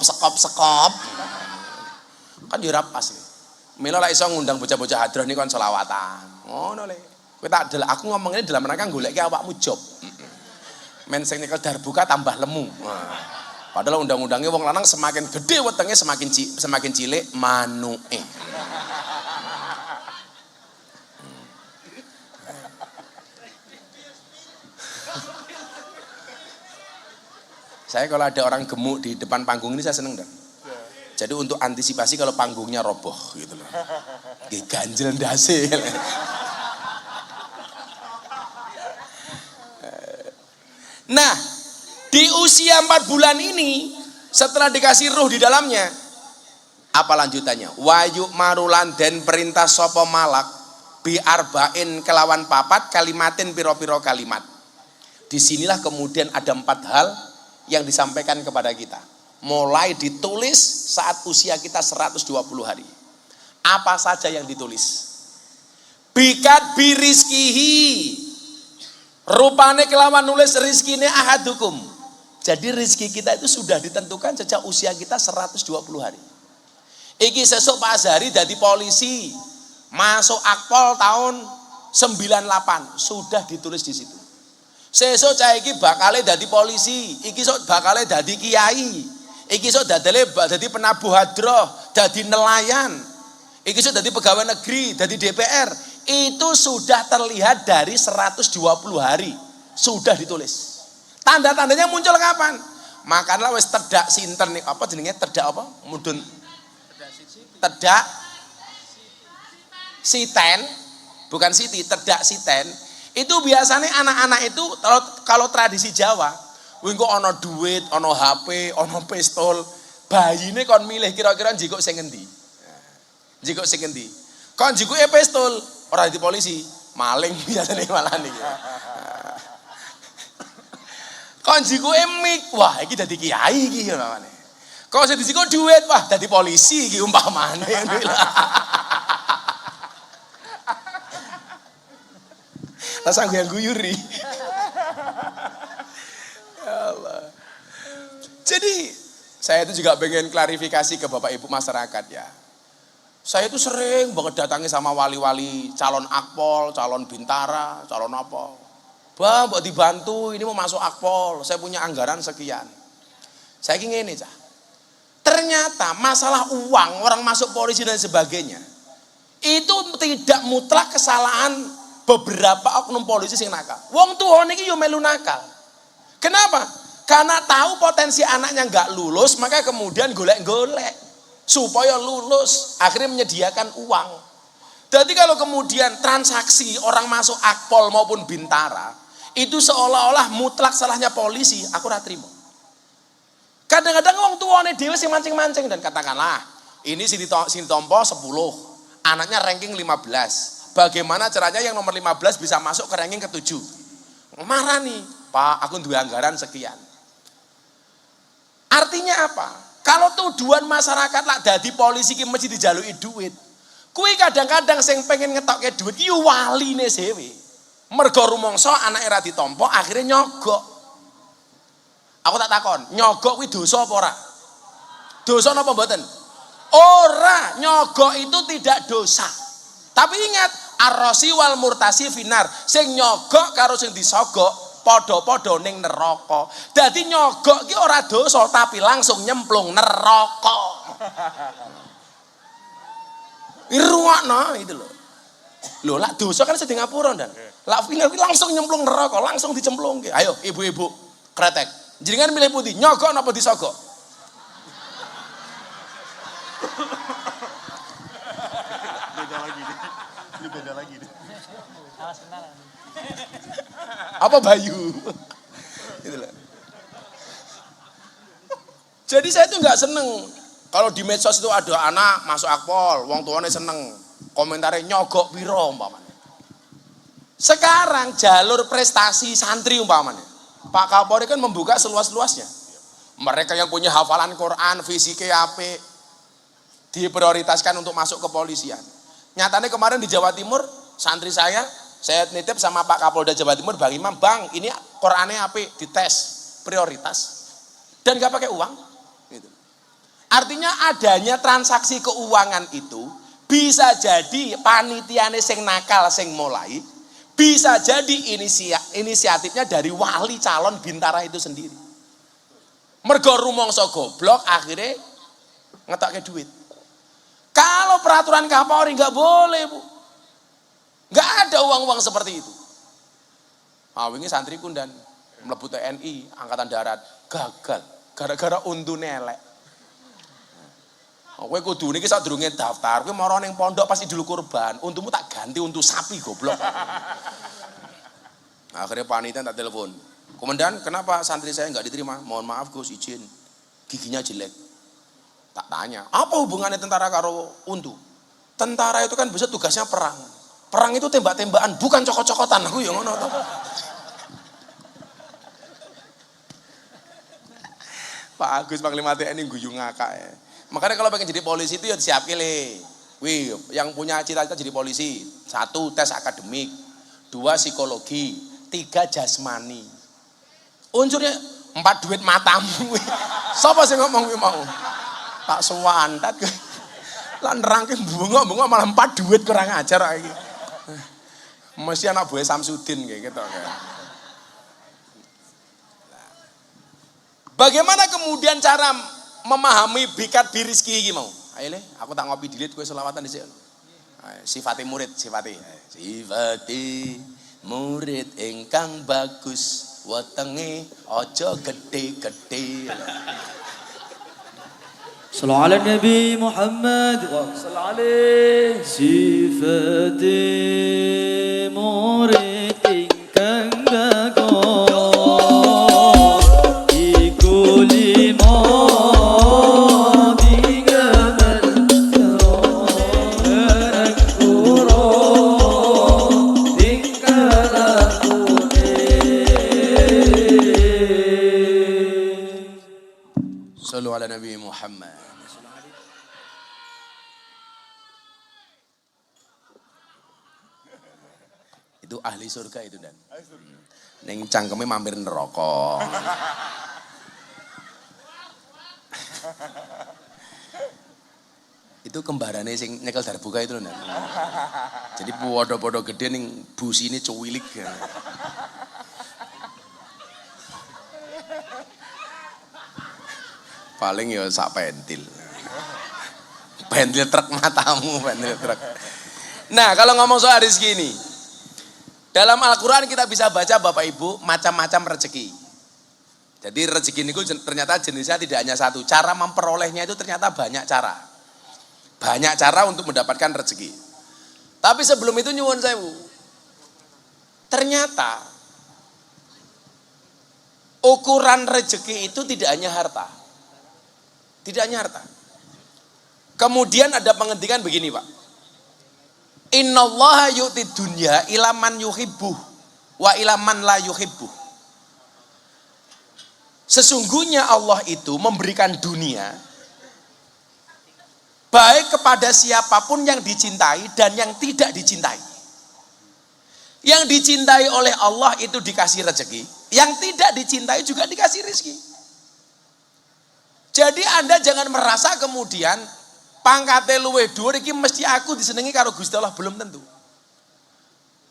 Kan yo ora pas. Mila lek iso ngundang bocah-bocah hadrah niku kon selawatan. Ngono le. Kowe tak delok aku ngomong ini dalam rangka goleki awakmu job. Men sing nyekel darbuka tambah lemu. Padahal undang-undangnya wong lanang semakin gede wetenge semakin cilik manuke. Saya kalau ada orang gemuk di depan panggung ini saya seneng dan. Jadi untuk antisipasi kalau panggungnya roboh gitu loh. Ganjel ndase. Nah, di usia 4 bulan ini setelah dikasih ruh di dalamnya, apa lanjutannya? Wayu marulan den perintah sapa malak bi arba'in kelawan 4 kalimatin piro-piro kalimat. Disinilah kemudian ada 4 hal yang disampaikan kepada kita. Mulai ditulis saat usia kita 120 hari. Apa saja yang ditulis? Bikat birizkihi. Rupane kelawan nulis rizkine ahadukum. Jadi rizki kita itu sudah ditentukan sejak usia kita 120 hari. Iki sesuk Pak Azhari dadi polisi. Masuk Akpol tahun 98. Sudah ditulis di situ. Sesuk cah iki bakale dadi polisi. Iki sok bakale dadi kiai. Iki sok dadi penabuh hadroh, dadi nelayan. Iki sok dadi pegawai negeri, dadi DPR. Itu sudah terlihat dari 120 hari. Sudah ditulis. Tanda-tandanya muncul kapan? Makanlah wis tedak sinten nih, apa jenenge tedak apa? Mudun. Tedak siten, bukan siti, tedak siten. Itu biasanya anak-anak itu kalau tradisi Jawa, engko ana duit, ana HP, ana pistol, bayine kon milih kira-kira njikuk sing endi. Njikuk sing endi? Kon njikuke pistol, ora di polisi, maling biasane malah niki. Kon njikuke mik, wah iki dadi kiai iki umpamane. Kok sing dijikuk duit, wah dadi polisi iki umpamane. Rasa yang guyuri. Ya Allah. Jadi saya itu juga pengen klarifikasi ke Bapak Ibu masyarakat ya. Saya itu sering banget datangi sama wali-wali calon Akpol, calon Bintara, calon apa. Bang, buat dibantu, ini mau masuk Akpol, saya punya anggaran sekian. Saya ingin ini, Cah. Ternyata masalah uang, orang masuk polisi dan sebagainya, itu tidak mutlak kesalahan beberapa oknum polisi sing nakal. Wong tuwa niki yo melu nakal. Kenapa? Karena tahu potensi anaknya nggak lulus, maka kemudian golek-golek supaya lulus, akhirnya menyediakan uang. Jadi kalau kemudian transaksi orang masuk Akpol maupun Bintara itu seolah-olah mutlak salahnya polisi, aku ora trimo. Kadang-kadang wong tuwane dhewe sing mancing-mancing dan katakanlah ini sini tompo 10, anaknya ranking 15. Bagaimana caranya yang nomor 15 bisa masuk ke ranking ke-7? Marah nih, Pak, aku duwe anggaran sekian. Artinya apa? Kalau tuduhan masyarakat lah dadi polisi ki mesti dijaluki duit. Kuwi kadang-kadang sing pengen ngetokke duit ki waline dhewe. Mergo rumangsa anake ra ditampa akhirnya nyogok. Aku tak takon, nyogok kuwi dosa apa ora? Dosa napa mboten? Ora, nyogok itu tidak dosa. Tapi ingat, ar-rasi wal murtasi finar. Sing nyogok karo sing disogok padha-padha ning neraka. Dadi nyogok ki ora dosa tapi langsung nyemplung neraka. Iruakno itu lho. Lho lak dosa kan sedeng ngapura dan. Lak finar ki langsung nyemplung neraka, langsung dicemplungke. Ayo ibu-ibu kretek. Jenengan milih putih, nyogok napa disogok? Beda lagi nih. Ini beda lagi nih. Apa Bayu? Itulah. Jadi saya itu nggak seneng Kalau di medsos itu ada anak masuk akpol, wong tuane seneng, komentarnya nyogok piro umpamanya. Sekarang jalur prestasi santri umpamanya, Pak Kapolri kan membuka seluas-luasnya. Mereka yang punya hafalan Quran, fisiknya apik, diprioritaskan untuk masuk ke kepolisian. Nyatanya kemarin di Jawa Timur, santri saya nitip sama Pak Kapolda Jawa Timur, Bang Imam, Bang, ini Qurannya apik, dites prioritas dan gak pakai uang. Gitu. Artinya adanya transaksi keuangan itu bisa jadi panitiane sing nakal sing mulai, bisa jadi inisiatifnya dari wali calon Bintara itu sendiri. Mergo rumangsa goblok akhirnya ngetokke duit. Kalau peraturan Kapolri nggak boleh, Bu. Nggak ada uang-uang seperti itu. Wingi santri kundan mlebu TNI Angkatan Darat gagal gara-gara untune elek. Kowe kudu niki sadurunge daftar, kowe mara ning pondok pasti dulu kurban, untumu tak ganti untuk sapi goblok. Akhirnya panitia tak telepon. Komandan, kenapa santri saya nggak diterima? Mohon maaf Gus, izin. Giginya jelek. Tak tanya, apa hubungannya tentara karo untu? Tentara itu kan bisa tugasnya perang. Perang itu tembak-tembakan, bukan cokot-cokotan. Aku yang ngono. Pak Agus Panglima TNI guyu ngakak ya. Makanya kalau pengen jadi polisi itu ya siap kile. Wih, yang punya cita-cita jadi polisi, 1 tes akademik, 2 psikologi, 3 jasmani. Unsurnya 4 duit matamu. Sapa sing ngomong kuwi mau? Tak sewantat kowe. Lan nerangke bengok-bengok malah 4 duit kurang ajar iki. Mesti anak buah Samsudin kayak gitu kan. Bagaimana kemudian cara memahami bikat birizki iki mau? Ayo le, aku tak ngopi dilit kowe selawatan dhisik. Sifate murid, sifate murid ingkang bagus. Wetenge aja gede-gede. Sallallahu ala Nabi Muhammad wa sallallahu alaihi sifati murid ingkang bagus iku lima digaman karan kuro tingkalan Sallu ala Nabi Muhammad. Itu ahli surga itu dan. Neng cangkeme mampir neraka. Itu kembarannya sing nyekel darbuka itu loh. Jadi podo-podo gede ning busine cuwilik. Paling ya sak pentil. Pentil truk matamu, pentil truk. Nah, kalau ngomong soal rezeki ini, dalam Al-Quran kita bisa baca Bapak Ibu macam-macam rezeki. Jadi rezeki ini ternyata jenisnya tidak hanya satu. Cara memperolehnya itu ternyata banyak cara. Banyak cara untuk mendapatkan rezeki. Tapi sebelum itu nyuwun sewu. Ternyata ukuran rezeki itu tidak hanya harta. Tidak hanya harta. Kemudian ada penghentikan begini Pak. Innallaha yu'ti dunya ila man yuhibbuh wa ila man la yuhibbuh. Sesungguhnya Allah itu memberikan dunia baik kepada siapapun yang dicintai dan yang tidak dicintai. Yang dicintai oleh Allah itu dikasih rezeki, yang tidak dicintai juga dikasih rezeki. Jadi Anda jangan merasa kemudian pangkate luwih dhuwur iki mesti aku disenengi karo Gusti Allah, belum tentu.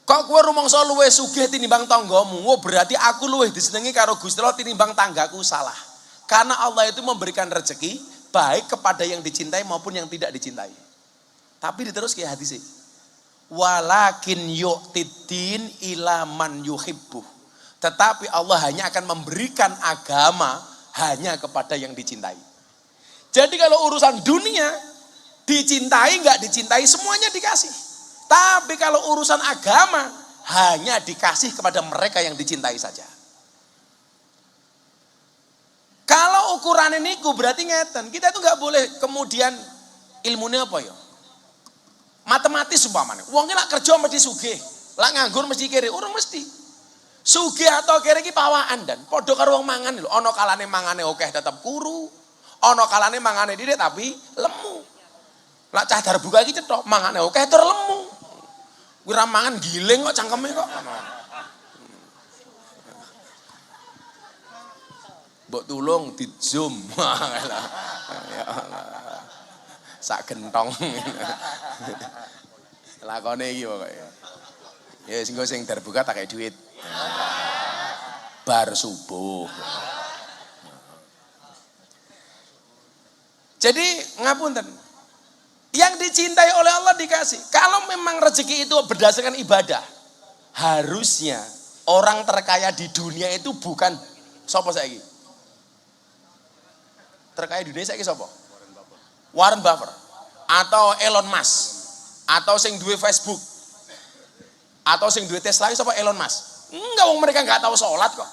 Kok kowe rumangsa luwih sugih tinimbang tanggamu, berarti aku luwih disenengi karo Gusti Allah tinimbang tanggaku, salah. Karena Allah itu memberikan rezeki baik kepada yang dicintai maupun yang tidak dicintai. Tapi diterus kayak hadis sih. Walakin yu'tiddin ila man yuhibbuh. Tetapi Allah hanya akan memberikan agama hanya kepada yang dicintai. Jadi kalau urusan dunia, dicintai nggak dicintai semuanya dikasih. Tapi kalau urusan agama, hanya dikasih kepada mereka yang dicintai saja. Kalau ukuran niku berarti ngeten. Kita itu nggak boleh kemudian ilmunya apa ya? Matematis umpamane. Wong ki lak kerja mesti sugih, lak nganggur mesti kere, urung mesti. Sugih atau kere iki pawaan dan padha karo wong mangan lho. Ana kalane mangane akeh tetep kuru, ana kalane mangane dhithik tapi lemu. Lak cah darbuka iki cetok, mangane akeh tur lemu. Kuwi ra mangan giling kok cangkeme kok. Mbok tulung di zoom. Ya Allah. Sak gentong. Lakone iki pokoke. Ya sing terbuka tak kayak duit. Bar subuh. Jadi ngapunten. Yang dicintai oleh Allah dikasih. Kalau memang rezeki itu berdasarkan ibadah, harusnya orang terkaya di dunia itu bukan sapa saiki? Terkaya di dunia saiki sapa? Warren Buffett atau Elon Musk atau sing duwe Facebook atau sing duwe Tesla sapa Elon Musk? Enggak, wong mereka enggak tahu sholat kok.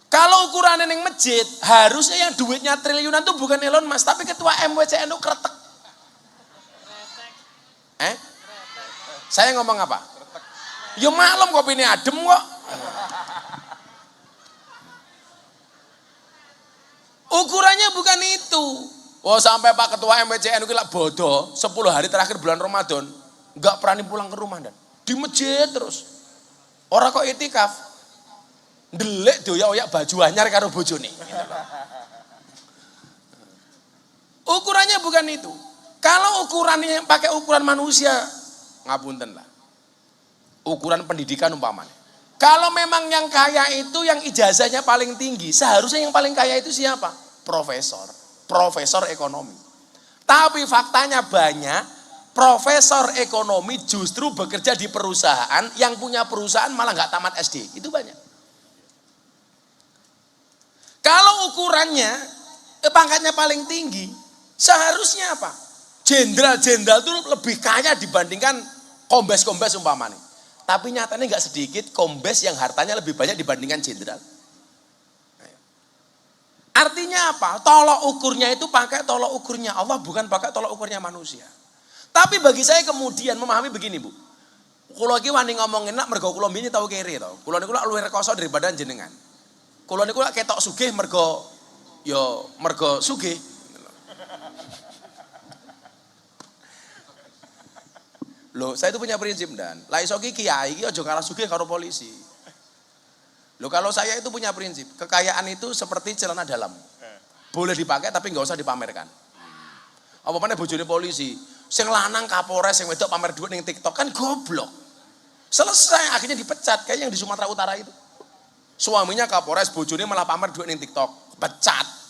Kalau ukurannya yang masjid, harusnya yang duitnya triliunan itu bukan Elon Musk, tapi ketua MWCN itu kretek. Saya ngomong apa? Ya maklum kopi ini adem kok. Ukurannya bukan itu. Oh sampai Pak Ketua MWCN itu bodoh, 10 hari terakhir bulan Ramadan, enggak berani pulang ke rumah dan di masjid terus. Orang kok itikaf, ndelik doyak-oyak baju anyar karo bojone. Ukurannya bukan itu. Kalau ukurannya pakai ukuran manusia, ngapunten lah. Ukuran pendidikan umpamanya. Kalau memang yang kaya itu yang ijazahnya paling tinggi, seharusnya yang paling kaya itu siapa? Profesor ekonomi. Tapi faktanya banyak profesor ekonomi justru bekerja di perusahaan, yang punya perusahaan malah nggak tamat SD. Itu banyak. Kalau ukurannya pangkatnya paling tinggi, seharusnya apa? Jenderal-jenderal itu lebih kaya dibandingkan kombes-kombes umpamanya. Tapi nyatanya nggak sedikit kombes yang hartanya lebih banyak dibandingkan jenderal. Artinya apa? Tolok ukurnya itu pakai tolok ukurnya Allah, bukan pakai tolok ukurnya manusia. Tapi bagi saya kemudian memahami begini, Bu. Kulo iki wani ngomong enak mergo kulo mbini tau kere to. Kulo niku luwih rekoso daripada jenengan. Kulo niku ketok sugih mergo sugih. Loh, saya itu punya prinsip dan lah iso ki kiai iki aja kalah sugih karo polisi. Loh, kalau saya itu punya prinsip, kekayaan itu seperti celana dalam. Boleh dipakai tapi nggak usah dipamerkan. Apa mana bojone polisi, sing lanang Kapolres, sing wedok pamer duit ning TikTok kan goblok. Selesai akhirnya dipecat kayak yang di Sumatera Utara itu. Suaminya Kapolres, bojone malah pamer duit ning TikTok, pecat.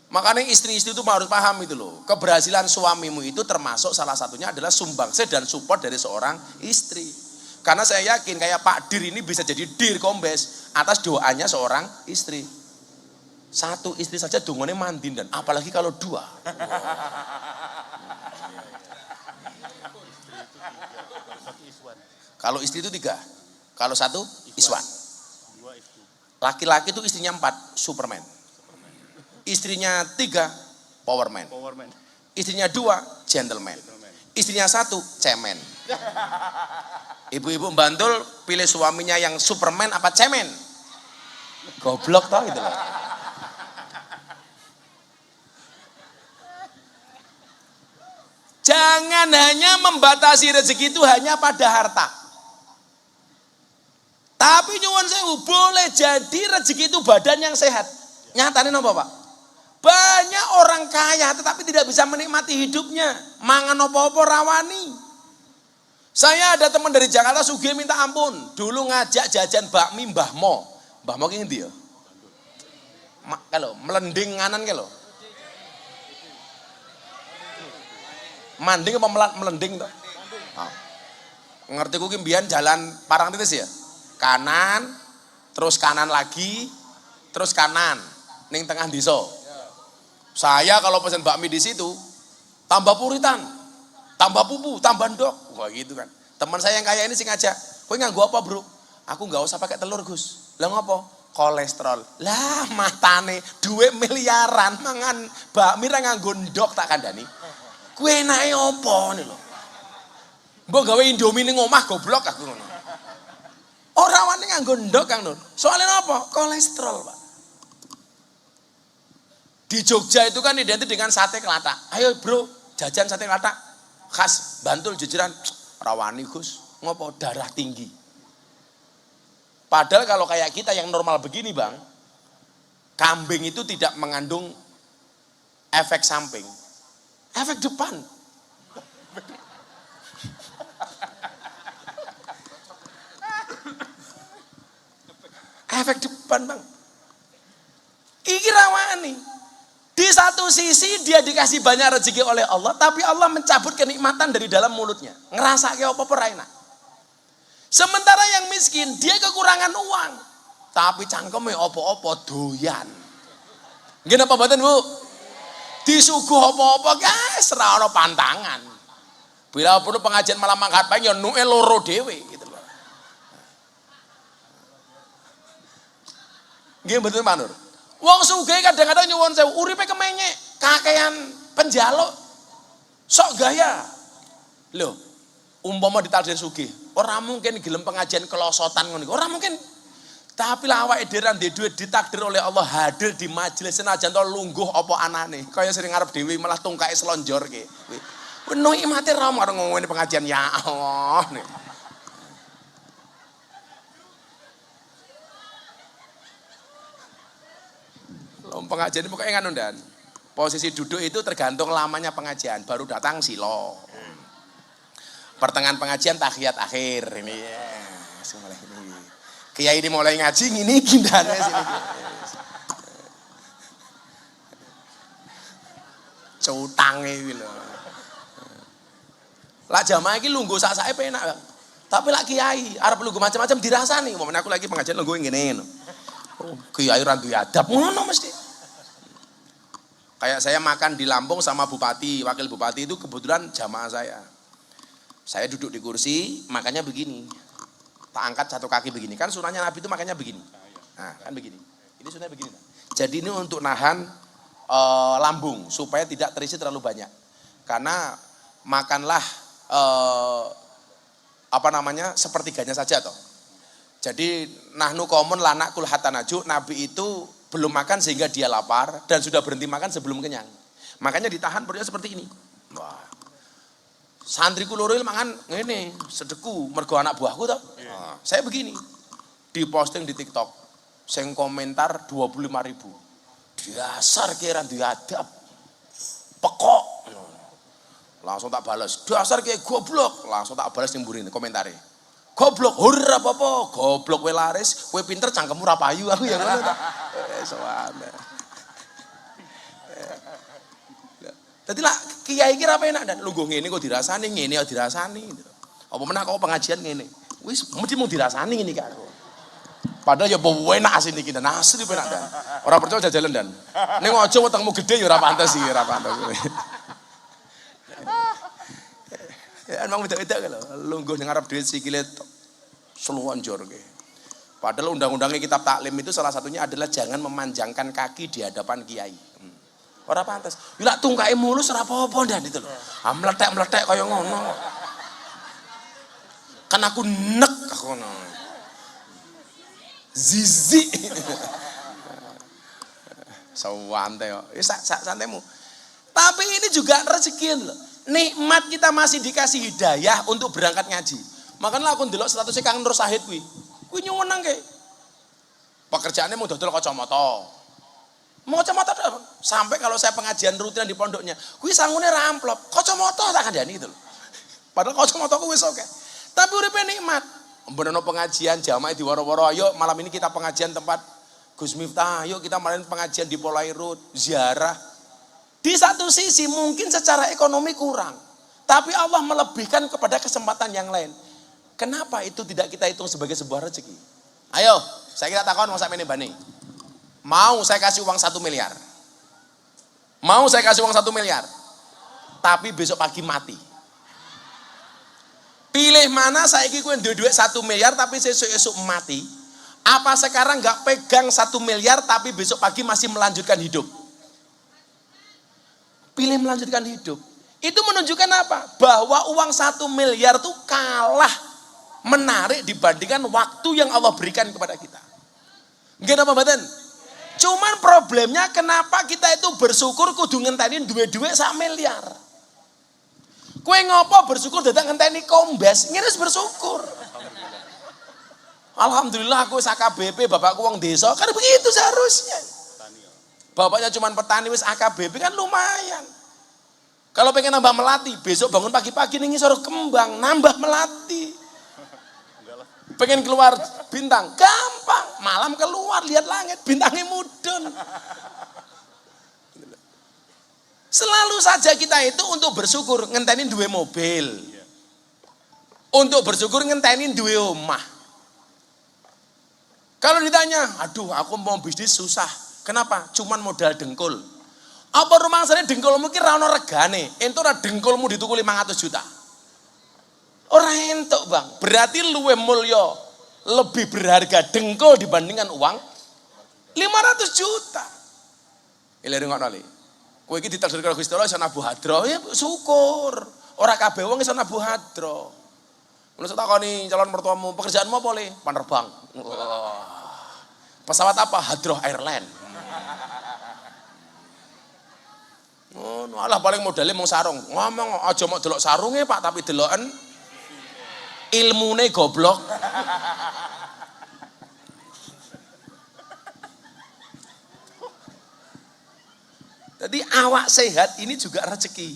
Makanya istri-istri itu harus paham itu loh. Keberhasilan suamimu itu termasuk salah satunya adalah sumbangsi dan support dari seorang istri. Karena saya yakin kayak Pak Dir ini bisa jadi Dir Kombes atas doanya seorang istri. Satu istri saja dongone mandin dan apalagi kalau dua. Kalau istri itu 3, kalau satu Iswan. Laki-laki itu istrinya 4, Superman. Istrinya 3, Powerman. Istrinya 2, Gentleman. Istrinya 1, Cemen. Ibu-ibu Bantul pilih suaminya yang Superman apa Cemen? Goblok tau gitu loh. Jangan hanya membatasi rezeki itu hanya pada harta. Tapi nyuwun sewu, boleh jadi rezeki itu badan yang sehat. Nyatane napa, Pak? Banyak orang kaya tetapi tidak bisa menikmati hidupnya. Mangan apa-apa rawani. Saya ada teman dari Jakarta sugih minta ampun. Dulu ngajak jajan bakmi Mbah Mo. Mbah Mo ki ngendi ya? Kalau melending nganan ki lho. Manding apa melending to? Oh. Ngerti ku ki mbiyen jalan Parangtritis ya? Kanan, terus kanan lagi, terus kanan ning tengah desa. Saya kalau pesen bakmi di situ tambah puritan, tambah pupu, tambah ndok. Wah gitu kan. Teman saya yang kaya ini sing ngajak, "Kowe nganggo apa, Bro?" "Aku enggak usah pakai telur, Gus." "Lah ngopo?" kolesterol. Lah matane duit miliaran mangan bakmi ra nganggo ndok tak kandhani. Kuwi enake apa ngene lho. Mbok gawe Indomie ning omah goblok aku ngono. Ora wani nganggo ndok Kang Nur. Soalnya apa? Kolesterol, Pak. Di Jogja itu kan identik dengan sate kelatak. Ayo bro, jajan sate kelatak. Khas Bantul jajaran. Rawani Gus, ngopo darah tinggi. Padahal kalau kayak kita yang normal begini Bang, kambing itu tidak mengandung efek samping. Efek depan. Efek depan Bang. Iki rawani. Di satu sisi dia dikasih banyak rezeki oleh Allah, tapi Allah mencabut kenikmatan dari dalam mulutnya. Ngerasa kayak apa enak. Sementara yang miskin, dia kekurangan uang, tapi cangkeme apa-apa doyan. Nggih napa mboten, Bu? Disuguh apa-apa guys, ora ono pantangan. Bila perlu pengajian malam mangkat pagi ya nuke loro dhewe gitu loh. Nggih mboten manur. Wong sugih kadang-kadang nyuwun sewu, uripe kemenyek, kakean penjaluk. Sok gaya. Loh, umpama ditakdir sugih, ora mungkin gelem pengajian kelosotan ngono iku. Ora mungkin. Tapi lah awake dhewe ndek dhuwit ditakdir oleh Allah hadir di majelis senajan to lungguh apa anane. Kaya sering ngarep dhewe malah tungkae slonjorke. Kuwi nikmate ra karo ngomongin pengajian ya Allah. Pengajian ini pokoknya nganu dan posisi duduk itu tergantung lamanya pengajian. Baru datang silo, pertengahan pengajian tahiyat akhir ini ya. Ini kiai ini mulai ngaji ini gindane sini cutange iki lho. Lah jamaah iki lungguh sak-sake penak Bang. Tapi lak kiai arep lungguh macam-macam dirasani. Momen aku lagi pengajian lungguh ngene. Oh, kiai ra duwe adab ngono mesti. Kayak saya makan di Lampung sama bupati, wakil bupati itu kebetulan jamaah saya. Saya duduk di kursi, makannya begini. Tak angkat satu kaki begini. Kan sunahnya Nabi itu makannya begini. Nah, kan begini. Ini sunahnya begini. Jadi ini untuk nahan lambung supaya tidak terisi terlalu banyak. Karena makanlah sepertiganya saja toh. Jadi nahnu qaumun la naqul hatta naju, Nabi itu belum makan sehingga dia lapar dan sudah berhenti makan sebelum kenyang. Makanya ditahan perutnya seperti ini. Wah. Santri kuluril mangan ngene, sedeku mergo anak buahku toh. Nah, saya begini. Diposting di TikTok. Sing komentar 25.000. Dasar kira diadab. Pekok. Langsung tak balas. Dasar kayak goblok. Langsung tak balas yang burine komentare. Goblok, ora apa-apa, goblok kowe laris, kowe pinter cangkemmu ra payu aku ya ngono ta. Sowane. Dadi lah kiai iki ra penak dan lungguh ngene kok dirasani, ngene ya dirasani. Apa menah kok pengajian ngene. Wis mesti mung dirasani ngene iki aku. Padahal ya enak asine iki dan asli penak dan. Ora percaya jajalan dan. Ning aja wetengmu gede ya ora pantes iki, ora pantes. Ya emang beda-beda kalau lungguh yang ngarep duit sikile selonjor ke. Padahal undang-undangnya kitab taklim itu salah satunya adalah jangan memanjangkan kaki di hadapan kiai. Ora pantes. Yo lak tungkae mulus ora apa-apa ndan itu lho. Ah meletek-meletek kaya ngono. Kan aku nek aku ngono. Zizi. Sawante yo. Santaimu. Tapi ini juga rezeki lho. Nikmat kita masih dikasih hidayah untuk berangkat ngaji. Makanya aku ndelok statusnya Kang Nur Sahid kuwi. Kuwi nyuwunang ke. Pekerjaannya mau dodol kacamata. Mau kacamata sampai kalau saya pengajian rutin di pondoknya, kuwi sangune ra amplop. Kacamata tak kandhani gitu loh. Padahal kacamata ku wis oke. Tapi uripe nikmat. Mbenono pengajian jamaah di waro-waro, ayo malam ini kita pengajian tempat Gus Miftah, ayo kita malam pengajian di Polairut, ziarah. Di satu sisi mungkin secara ekonomi kurang, tapi Allah melebihkan kepada kesempatan yang lain. Kenapa itu tidak kita hitung sebagai sebuah rezeki? Ayo, saya kira takon mau sampe bani. Mau saya kasih uang 1 miliar. Mau saya kasih uang 1 miliar. Tapi besok pagi mati. Pilih mana saiki kowe duwe 1 miliar tapi sesuk-esuk mati, Apa sekarang nggak pegang 1 miliar tapi besok pagi masih melanjutkan hidup? Pilih melanjutkan hidup. Itu menunjukkan apa? Bahwa uang 1 miliar itu kalah menarik dibandingkan waktu yang Allah berikan kepada kita. Nggih napa mboten? Cuman problemnya kenapa kita itu bersyukur kudu ngenteni duwe-duwe 1 miliar. Kue ngopo bersyukur datang ngenteni kombes, ngiris bersyukur. Alhamdulillah aku AKBP, bapakku wong desa, kan begitu seharusnya. Bapaknya cuman petani wis AKBP kan lumayan. Kalau pengen nambah melati, besok bangun pagi-pagi nih ngisor kembang, nambah melati. Pengen keluar bintang, gampang. Malam keluar, lihat langit, bintangnya mudun. Selalu saja kita itu untuk bersyukur ngentenin duwe mobil. Untuk bersyukur ngentenin duwe omah. Kalau ditanya, aduh aku mau bisnis susah. Kenapa? Cuman modal dengkul. Apa rumangsane dengkulmu ki ra ono regane? Entuk ra dengkulmu dituku 500 juta. Ora entuk, Bang. Berarti luwih mulya, lebih berharga dengkul dibandingkan uang 500 juta. Ile ngono li. Kowe iki ditakdir karo Gusti Allah iso nabuh hadra, ya syukur. Ora kabeh wong iso nabuh hadra. Mulane takoni calon mertuamu, pekerjaanmu apa le? Penerbang. Pesawat apa? Hadroh Airline. Oh, alah paling modalnya mau sarung. Ngomong aja mau delok sarungnya Pak, tapi deloken ilmune goblok. Jadi awak sehat ini juga rezeki.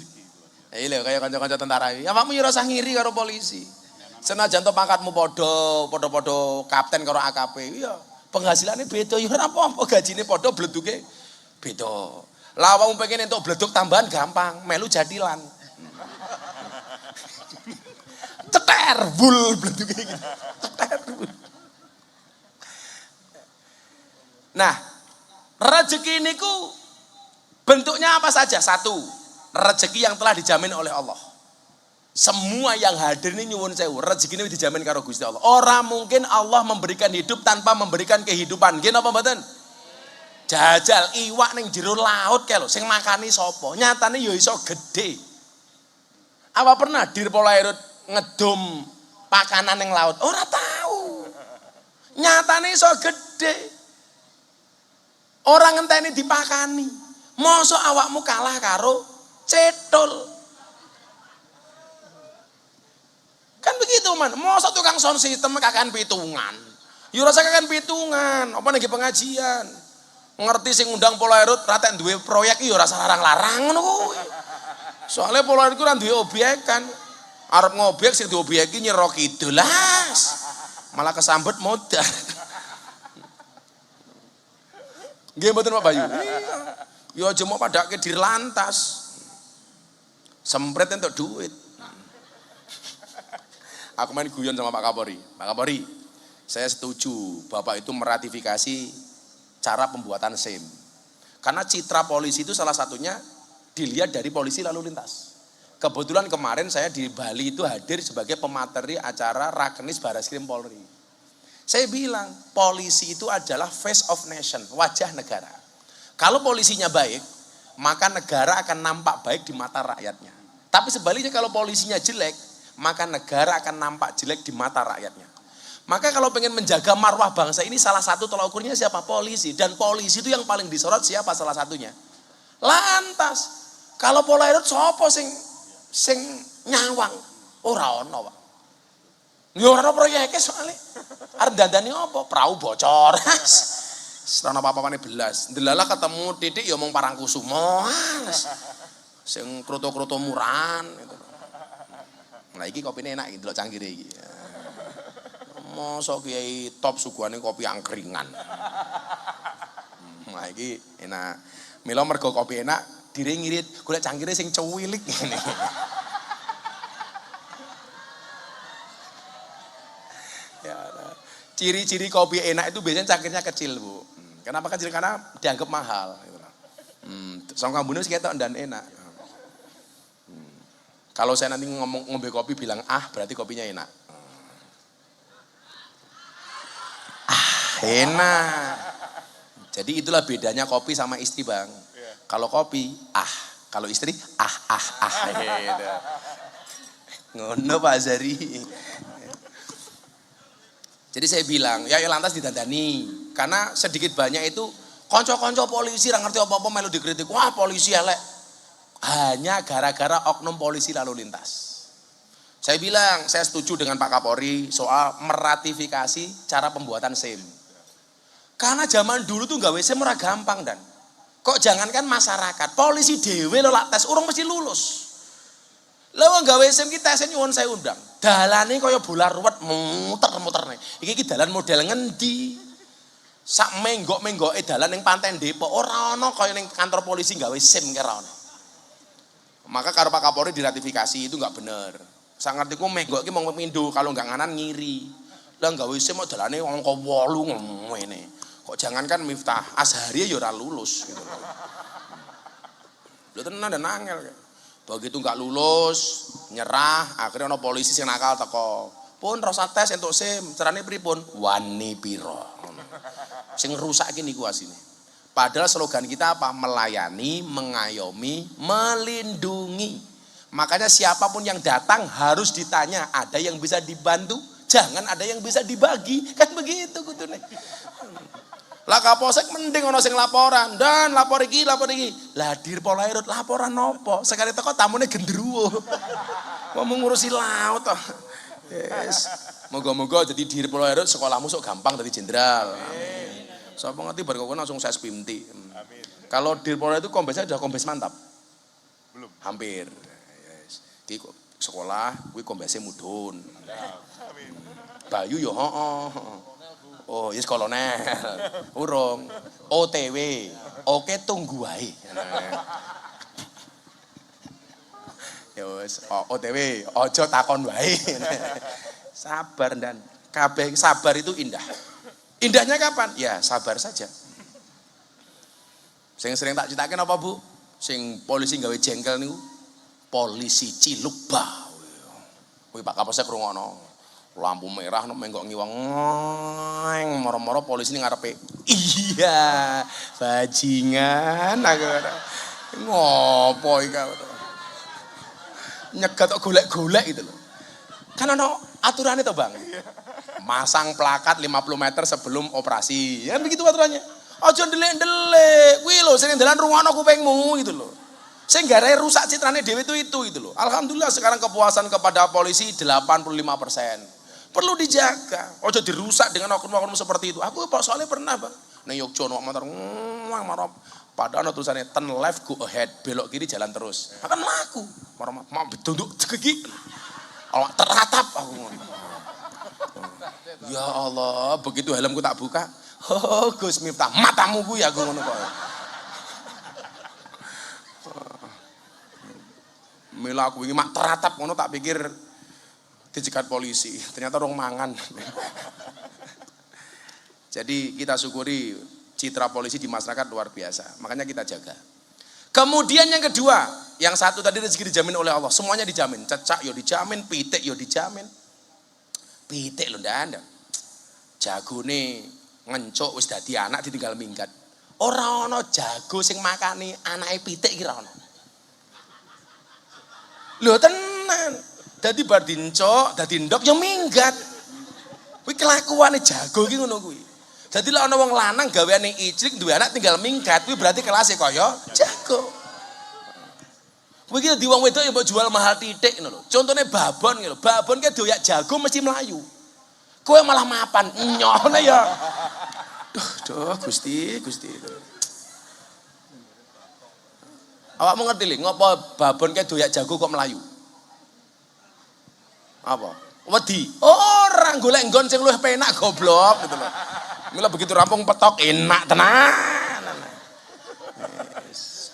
Iya kayak kanca-kanca tentara. Awakmu yo rasa ngiri karo polisi. Senajan to pangkatmu padha kapten karo AKP. Iya, penghasilannya beda ya ora apa-apa, gajine padha bleduke beda. Lah awakmu pengen entuk bleduk tambahan gampang, melu jadilan. Ceter bul bleduke gitu. Ceter bul. Nah, rezeki niku bentuknya apa saja? Satu, rezeki yang telah dijamin oleh Allah. Semua yang hadir ini nyuwun sewu, rezeki ini dijamin karo Gusti Allah. Orang mungkin Allah memberikan hidup tanpa memberikan kehidupan. Nggih napa mboten? Jajal iwak ning jero laut kae lho, sing makani sapa? Nyatane ya iso gede. Apa pernah Dir Polairut ngedum pakanan ning laut? Ora tahu. Nyatane iso gede. Orang ngenteni dipakani. Mosok awakmu kalah karo cetul. Kan begitu man, masa tukang sound system kakan pitungan. Yo rasa kakan pitungan, apa nih pengajian. Ngerti sing undang Polairut rata duwe proyek yo rasa larang-larang ngono kuwi. Soale Polairut ku ra duwe obyek kan. Arep ngobyek sing diobyeki Nyero Kidul las. Malah kesambet modal. Nggih mboten Pak Bayu. Iya. Yo aja mau padake dirlantas. Sempret entuk duit. Aku main guyon sama Pak Kapolri. Pak Kapolri, saya setuju Bapak itu meratifikasi cara pembuatan SIM. Karena citra polisi itu salah satunya dilihat dari polisi lalu lintas. Kebetulan kemarin saya di Bali itu hadir sebagai pemateri acara Rakenis Barreskrim Polri. Saya bilang, polisi itu adalah face of nation, wajah negara. Kalau polisinya baik, maka negara akan nampak baik di mata rakyatnya. Tapi sebaliknya kalau polisinya jelek, maka negara akan nampak jelek di mata rakyatnya. Maka kalau pengen menjaga marwah bangsa ini salah satu tolak ukurnya siapa? Polisi. Dan polisi itu yang paling disorot siapa salah satunya? Lantas. Kalau Polairut sapa sing nyawang? Ora ono, Pak. Ya ora ono proyeke soalnya. Arep dandani apa? Prau bocor. Serana apa-apane belas. Delala ketemu titik ya omong Parangkusumo. Sing kroto-kroto murahan gitu. Nah iki kopine enak iki delok cangkire iki. Mosok kiai top suguhane kopi angkringan. Nah iki enak. Mila mergo kopi enak, dire ngirit golek cangkire sing cuwilik ngene. Ya, ciri-ciri kopi enak itu biasanya cangkirnya kecil, Bu. Kenapa kecil? Karena dianggap mahal gitu. Sangka ambune wis ketok dan enak. Kalau saya nanti ngombe kopi bilang berarti kopinya enak. enak. Jadi itulah bedanya kopi sama istri, Bang. Kalau kopi, kalau istri, gitu. Ngono Pak Zari. Jadi saya bilang, ya lantas didandani. Karena sedikit banyak itu, konco-konco polisi, nggak ngerti apa-apa melu dikritik. Wah polisi elek. Hanya gara-gara oknum polisi lalu lintas. Saya bilang, saya setuju dengan Pak Kapolri soal meratifikasi cara pembuatan SIM. Karena zaman dulu tuh nggak SIM ora gampang dan. Kok jangankan masyarakat, polisi dewe lo lak tes urung mesti lulus. Lalu nggak SIM kita tes nyuwun saya undang. Dalane kaya bola ruwet muter-muter nih. Iki dalan model ngendi? Sak menggok-menggoke dalan ning Panten Depok ora ana kaya ning kantor polisi gawe SIM kira ono. Maka karo Pak Kapolri diratifikasi itu nggak bener. Sak ngerti ku menggok iki mau pemindo kalau nggak nganan ngiri. Lah gawe SIM kok dalane angka 8 ngene. Kok jangankan Miftah Azhari ya ora lulus gitu. Lho tenan dan angel. Begitu nggak lulus, nyerah, akhirnya ono polisi sing nakal teko. Pun rasa tes entuk SIM, carane pripun? Wani piro. Sing rusak iki niku asine. Padahal slogan kita apa? Melayani, mengayomi, melindungi. Makanya siapapun yang datang harus ditanya, ada yang bisa dibantu, jangan ada yang bisa dibagi. Kan begitu kudune. Lah Kapolsek mending ono sing laporan, dan lapor iki. Lah Dirpol Airut laporan nopo? Sekali teko tamune genderuwo. Mau ngurusi laut toh. Yes. Moga-moga jadi Dirpol Airut sekolahmu sok gampang dadi jenderal. Amin. Sapa ngerti bar kok langsung saya spimti. Amin. Kalau Dirpol itu kombesnya udah kombes mantap. Belum. Hampir. Yes. Di sekolah kuwi kombesnya mudhun. Amin. Bayu yo heeh. Oh, yes kolonel. Urung. OTW. Oke tunggu wae. Ya wis, OTW, ojo takon wae. Sabar dan kabeh sabar itu indah. Indahnya kapan? Ya, sabar saja. Sing sering tak critake apa, Bu? Sing polisi gawe jengkel niku. Polisi Cilukba. Kuwi Pak Kapolsek rungokno. Lampu merah no menggok ngiwang moro-moro polisi ini ngarepe iya bajingan aku ngopo iki nyegat kok golek-golek gitu loh kan ana aturannya toh Bang masang plakat 50 meter sebelum operasi ya begitu aturannya aja ndelik-ndelik kuwi lho sing dalan rungokno kupingmu gitu loh sing garae rusak citrane dhewe itu gitu loh alhamdulillah sekarang kepuasan kepada polisi 85%. Perlu dijaga, ojo dirusak dengan oknum-oknum seperti itu. Aku soalnya pernah Bang, nang Yogyakarta motor marah. Padahal tulisannya turn left go ahead, belok kiri jalan terus. Akan laku, mau ditunduk cekiki, awak teratap aku. Ya Allah, begitu helmku tak buka, oh Gus Miftah, matamu gue ya gue ngono kok. Mila aku ini mak teratap ngono tak pikir dicegat polisi, ternyata orang mangan. Jadi kita syukuri citra polisi di masyarakat luar biasa, makanya kita jaga. Kemudian yang kedua, yang satu tadi rezeki dijamin oleh Allah, semuanya dijamin, cecak yo dijamin, pitik yo dijamin. Pitik lho ndak ada. Jagone ngencuk wis dadi anak ditinggal minggat. Ora ana jago sing makani anake pitik ki ora ana. Lho tenan. Dadi bar dincok, dadi ndok yo minggat. Kuwi kelakuane jago iki ngono kuwi. Dadi lek ana wong lanang gaweane icrik duwe anak tinggal minggat, kuwi berarti kelasé kaya jago. Kuwi iki di wong wedok ya mbok jual mahal titik ngono lho. Contone babon iki lho. Babon ki doyak jago mesti mlayu. Kowe malah mapan nyone ya. Duh, Gusti. Awakmu ngerti lho, ngopo babon ki doyak jago kok mlayu? Apa? Wedi. Orang golek nggon sing luwih penak goblok gitu loh. Mila begitu rampung petok enak tenan. Wis.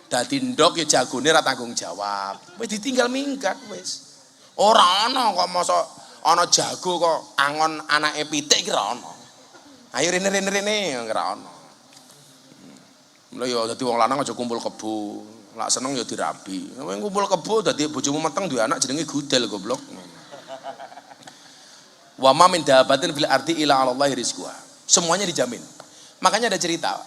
Dadi ndok ya jagone ra tanggung jawab. Wis ditinggal minggat wis. Ora ana kok mosok ana jago kok angon anake pitik ki ra ana. Ayo rene ora ana. Mula ya dadi wong lanang aja kumpul kebo. Lak seneng ya dirabi. Kowe ngumpul kebo dadi bojomu meteng duwe anak jenenge gudel goblok. Wa ma min dabatin fil ardi illa 'ala Allahi rizquha. Semuanya dijamin. Makanya ada cerita.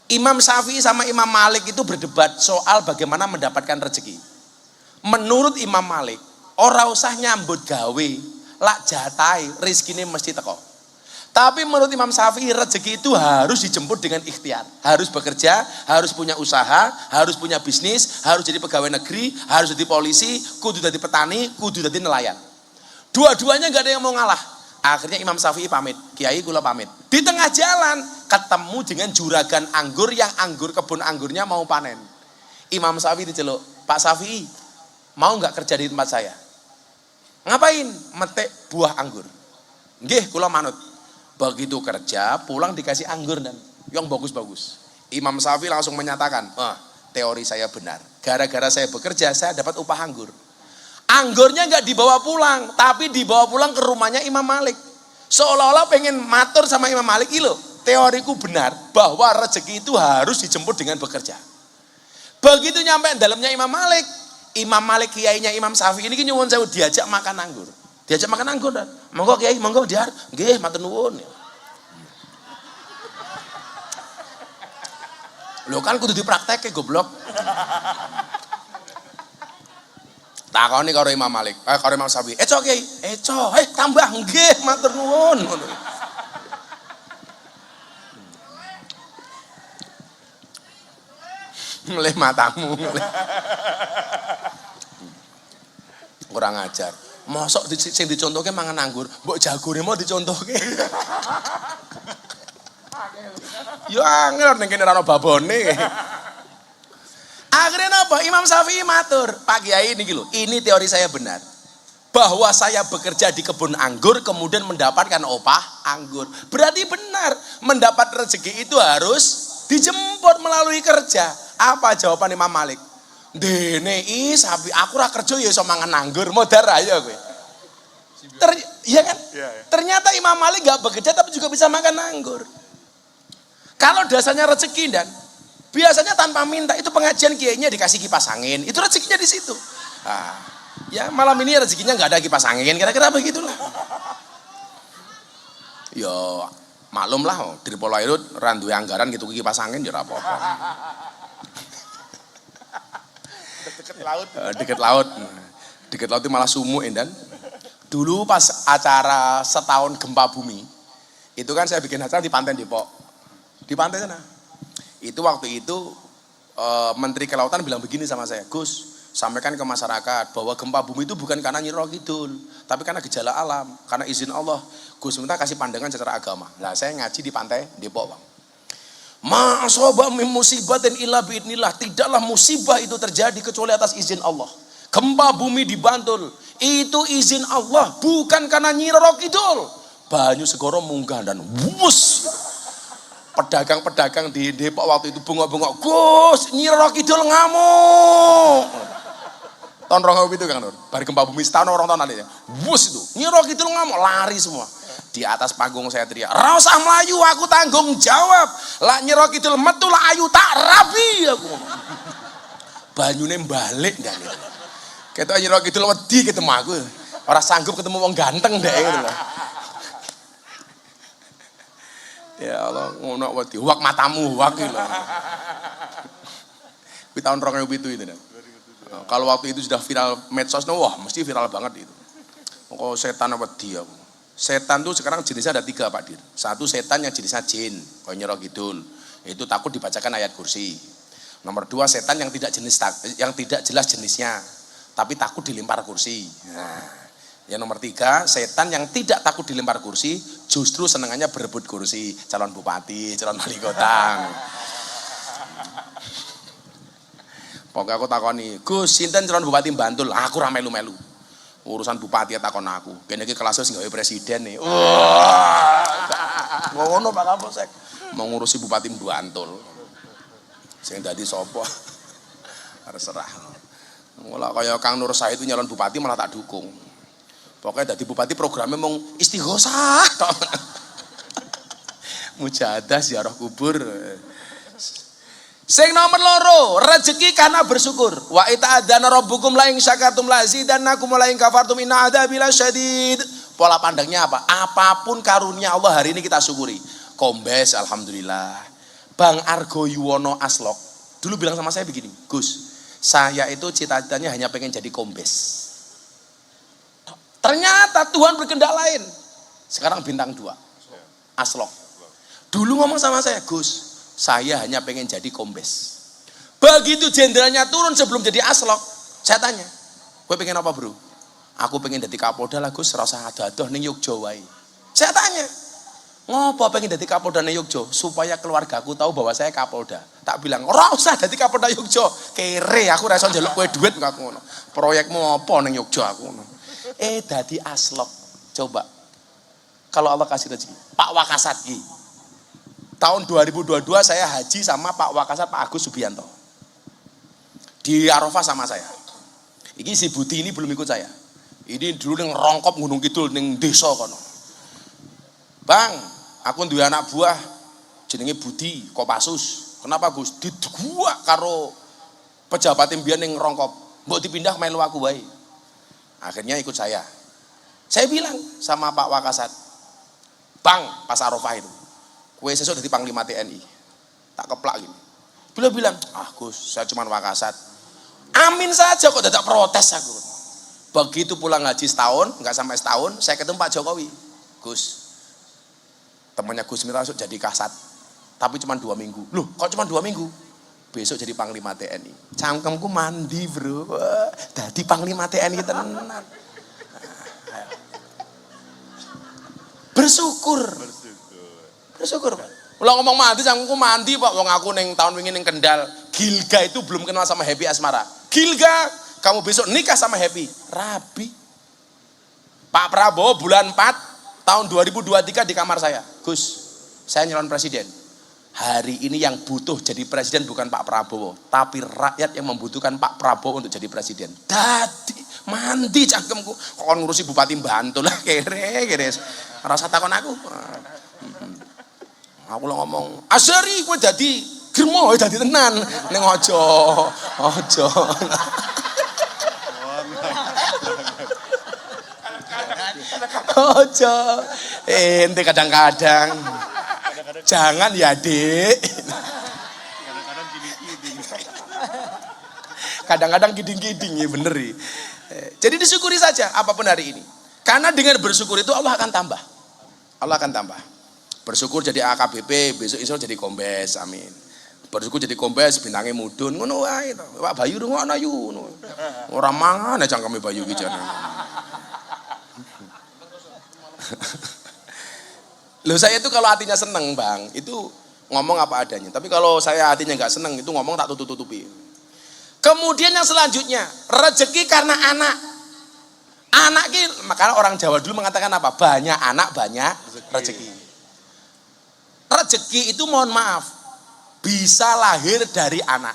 Imam Syafi'i sama Imam Malik itu berdebat soal bagaimana mendapatkan rezeki. Menurut Imam Malik, ora usah nyambut gawe, lak jatai, rezekine mesti teko. Tapi menurut Imam Syafi'i rezeki itu harus dijemput dengan ikhtiar. Harus bekerja, harus punya usaha, harus punya bisnis, harus jadi pegawai negeri, harus jadi polisi, kudu jadi petani, kudu jadi nelayan. Dua-duanya gak ada yang mau ngalah. Akhirnya Imam Syafi'i pamit, Kiai kula pamit. Di tengah jalan ketemu dengan juragan anggur yang kebun anggurnya mau panen. Imam Syafi'i diceluk, Pak Syafi'i, mau nggak kerja di tempat saya? Ngapain? Metik buah anggur. Nggih, kula manut. Begitu kerja, pulang dikasih anggur dan yang bagus-bagus. Imam Syafi'i langsung menyatakan, teori saya benar. Gara-gara saya bekerja, saya dapat upah anggur. Anggurnya nggak dibawa pulang, tapi dibawa pulang ke rumahnya Imam Malik. Seolah-olah pengen matur sama Imam Malik, ilo, teoriku benar bahwa rezeki itu harus dijemput dengan bekerja. Begitu nyampe dalamnya Imam Malik kiainya Imam Syafi'i ini nyuwun sewu diajak makan anggur. Diajak makan anggur dan monggo Kiai, monggo diar. Nggih, matur nuwun. Lho kan kudu dipraktekke goblok. Takoni karo Imam Malik, karo Imam Syafi'i. Eco Kiai, eco. Tambah nggih, matur nuwun ngono. Ngelih matamu. Kurang ajar. Mosok sing dicontohke mangan anggur, mbok jagore mau dicontohke. Yo angel ning kene ora ono babone. Akhirnya apa? Imam Syafi'i matur, Pak Kiai niki lho, ini teori saya benar. Bahwa saya bekerja di kebun anggur kemudian mendapatkan upah anggur. Berarti benar, mendapat rezeki itu harus dijemput melalui kerja. Apa jawaban Imam Malik? Dene sapi aku ora kerja ya iso mangan anggur, modar aja kowe. Iya kan? Iya. Ternyata Imam Malik gak bekerja tapi juga bisa makan anggur. Kalau dasarnya rezeki dan biasanya tanpa minta itu pengajian kiainya dikasih kipas angin, itu rezekinya di situ. Nah, ya malam ini rezekinya nggak ada kipas angin, kira-kira begitulah. Yo maklum lah, dari Polairut randu anggaran gitu kipas angin ya apa-apa. Deket laut itu malah sumuk dan dulu pas acara setahun gempa bumi itu kan saya bikin acara di pantai Depok, di pantai sana itu waktu itu Menteri Kelautan bilang begini sama saya, Gus sampaikan ke masyarakat bahwa gempa bumi itu bukan karena Nyi Roro Kidul tapi karena gejala alam, karena izin Allah. Gus minta kasih pandangan secara agama. Nah saya ngaji di pantai Depok Bang. Ma'asoba min musibatin illa biidnillah, tidaklah musibah itu terjadi kecuali atas izin Allah. Gempa bumi di Bantul itu izin Allah, bukan karena Nyi Roro Kidul. Banyu segoro munggah dan wus. Pedagang-pedagang di Depok waktu itu bengok-bengok, Gus Nyi Roro Kidul ngamuk. Tahun 2007 kan Nur, bari gempa bumi setahun orang tahun nanti, wus itu Nyi Roro Kidul ngamuk, lari semua. Di atas panggung saya teriak, "Ra usah mlayu, aku tanggung jawab. Lah Nyi Roro Kidul metu lah ayu tak rabi aku." Banyune balik dan itu. Ketok Nyi Roro Kidul wedi ketemu aku. Ora sanggup ketemu wong ganteng ndek ngono lho. Ya Allah, ngono wedi. Wak matamu, wak iki lho. Di tahun 2007 itu. Kalau waktu itu sudah viral medsos, wah mesti viral banget itu. Kok setan wedi aku. Setan tuh sekarang jenisnya ada 3 Pak Dir. Satu setan yang jenisnya jin, kayak Nyi Roro Kidul. Itu takut dibacakan ayat kursi. Nomor 2 setan yang tidak jelas jenisnya, tapi takut dilempar kursi. Nah, yang nomor 3 setan yang tidak takut dilempar kursi, justru senengannya berebut kursi, calon bupati, calon wali kota. Pokoknya aku takoni, Gus, sinten calon bupati Bantul? Aku ra melu-melu. Urusan bupati takon aku. Kene iki kelasnya sing gawe presiden nih. Wah. Ngono Pak Kapolsek. Mau ngurusi bupati Bantul. Sing dadi sapa? Terserah. Mula kaya Kang Nur Said itu nyalon bupati malah tak dukung. Pokoknya dadi bupati programnya mau istighosah tok. Mujahadah ziarah kubur. Sing nomor 2, rezeki karena bersyukur. Wa ita'adzana rabbukum la in syakartum la azidannakum wa la in kafartum inna adzabi lasyadid. Pola pandangnya apa? Apapun karunia Allah hari ini kita syukuri. Kombes, alhamdulillah. Bang Argo Yuwono Aslok dulu bilang sama saya begini, Gus, saya itu cita-citanya hanya pengen jadi kombes. Ternyata Tuhan berkehendak lain. Sekarang bintang 2, Aslok. Dulu ngomong sama saya, Gus, saya hanya pengen jadi kombes. Begitu jenderalnya turun sebelum jadi Aslok, saya tanya, gue pengen apa bro? Aku pengen jadi Kapolda lah Gus, rasa adoh-adoh ning Yogyo wae. Saya tanya, ngopo pengen jadi Kapolda ning Yogyo? Supaya keluargaku tahu bahwa saya Kapolda. Tak bilang, ora usah jadi Kapolda Yogyo. Kere, aku ra iso njaluk kowe duit aku ngono. Proyekmu apa ning Yogyo aku ngono. Dadi Aslok. Coba. Kalau Allah kasih rezeki. Pak Wakasat ki. Tahun 2022 saya haji sama Pak Wakasat Pak Agus Subianto. Di Arafah sama saya. Iki si Buti ini belum ikut saya. Ini dulu ning Rongkop Gunung Kidul ning desa kono. Bang, aku duwe anak buah jenenge Budi Kopassus. Kenapa Gus? Diguak karo pejabat mbiyen ning Rongkop. Mbok dipindah melu aku wae. Akhirnya ikut saya. Saya bilang sama Pak Wakasat, Bang, pas Arafah itu, kowe sesuk dadi Panglima TNI. Tak keplak gini. Beliau bilang, Gus, saya cuma Wakasat. Amin saja kok dadak protes aku. Begitu pulang haji setahun, enggak sampai setahun, saya ketemu Pak Jokowi. Gus, temannya Gus Miftah jadi kasat, tapi cuma 2 minggu. Loh, kok cuma 2 minggu? Besok jadi Panglima TNI. Cangkemku mandi bro, jadi Panglima TNI tenan. Bersyukur. Pak. Ulang ngomong mandi, cangkemku mandi Pak. Wong aku neng tahun wingi neng Kendal, Gilga itu belum kenal sama Happy Asmara. Gilga, kamu besok nikah sama Happy. Rabi. Pak Prabowo bulan 4 tahun 2023 di kamar saya. Gus, saya nyalon presiden. Hari ini yang butuh jadi presiden bukan Pak Prabowo, tapi rakyat yang membutuhkan Pak Prabowo untuk jadi presiden. Dadi mandi cangkemku, kok ngurusi Bupati Bantul lah kere. Rasa takon aku. Aku lo ngomong, Asari kowe dadi germo dadi tenan. Ning aja. Ojo. Ente kadang-kadang. Jangan ya, Dik. Kadang-kadang kiding-kiding ya bener ya. Jadi disyukuri saja apapun hari ini. Karena dengan bersyukur itu Allah akan tambah. Allah akan tambah. Bersyukur jadi AKBP, besok insya Allah jadi kombes, amin. Bersyukur jadi kombes, bintangnya mudun, ngono wae to. Pak Bayu ngono yu ngono. Ora mangan cangkeme Bayu ki jane. Loh saya itu kalau hatinya seneng Bang, itu ngomong apa adanya. Tapi kalau saya hatinya nggak seneng, itu ngomong tak tutup-tutupi. Kemudian yang selanjutnya, rezeki karena anak. Anak ini, makanya orang Jawa dulu mengatakan apa? Banyak anak, banyak rezeki. Rezeki itu mohon maaf, bisa lahir dari anak.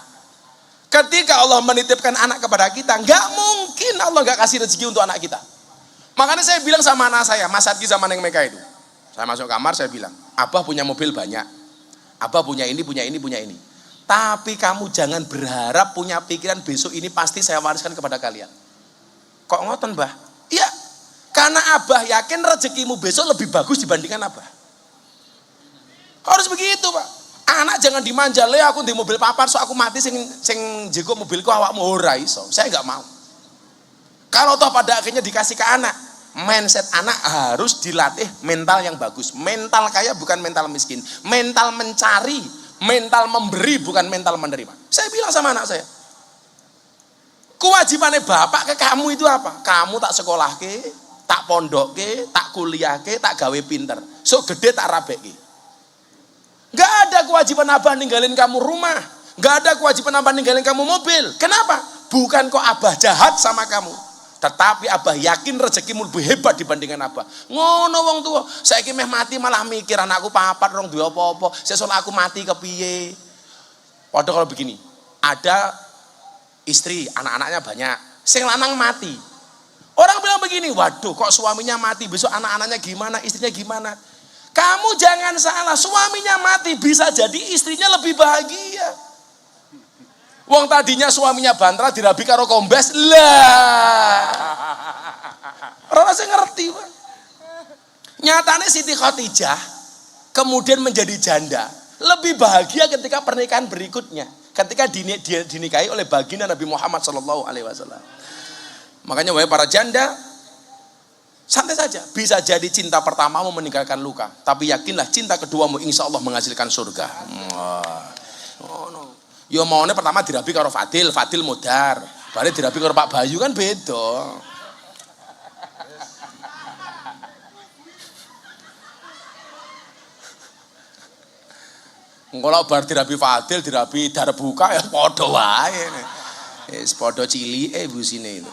Ketika Allah menitipkan anak kepada kita, nggak mungkin Allah nggak kasih rezeki untuk anak kita. Makanya saya bilang sama anak saya, Mas Adki sama Neng Meka itu. Saya masuk kamar, saya bilang, Abah punya mobil banyak. Abah punya ini, punya ini, punya ini. Tapi kamu jangan berharap punya pikiran besok ini pasti saya wariskan kepada kalian. Kok ngoten, Mbah? Iya, karena Abah yakin rezekimu besok lebih bagus dibandingkan Abah. Harus begitu, Pak. Anak jangan dimanja, le aku di mobil papan, so aku mati sing jago mobilku awakmu ora iso. Saya nggak mau. Kalau toh pada akhirnya dikasih ke anak, mindset anak harus dilatih mental yang bagus. Mental kaya bukan mental miskin. Mental mencari, mental memberi bukan mental menerima. Saya bilang sama anak saya, kewajibannya bapak ke kamu itu apa? Kamu tak sekolah ke, tak pondok ke, tak kuliah ke, tak gawe pinter. So gede tak rabek ke. Gak ada kewajiban abah ninggalin kamu rumah. Gak ada kewajiban abah ninggalin kamu mobil. Kenapa? Bukan kok abah jahat sama kamu, tetapi abah yakin rezekimu lebih hebat dibandingkan abah. Ngono wong tua, saiki meh mati malah mikir anakku papat rong duwe apa-apa, sesuk aku mati kepiye. Padahal kalau begini, ada istri, anak-anaknya banyak, sing lanang mati. Orang bilang begini, waduh kok suaminya mati, besok anak-anaknya gimana, istrinya gimana. Kamu jangan salah, suaminya mati bisa jadi istrinya lebih bahagia. Wong tadinya suaminya bantra dirabi karo kombes lah. Ora sing ngerti, Pak. Nyatane Siti Khadijah kemudian menjadi janda, lebih bahagia ketika pernikahan berikutnya, ketika dinikahi oleh baginda Nabi Muhammad SAW. Makanya wahai para janda, santai saja, bisa jadi cinta pertamamu meninggalkan luka, tapi yakinlah cinta keduamu insya Allah menghasilkan surga. Oh, no. Yo maunya pertama dirabi karo Fadil modar, baru dirabi karo Pak Bayu kan beda. Kalau bar dirabi Fadil, dirabi Darbuka ya podo wae. Wis podo cilike busine itu.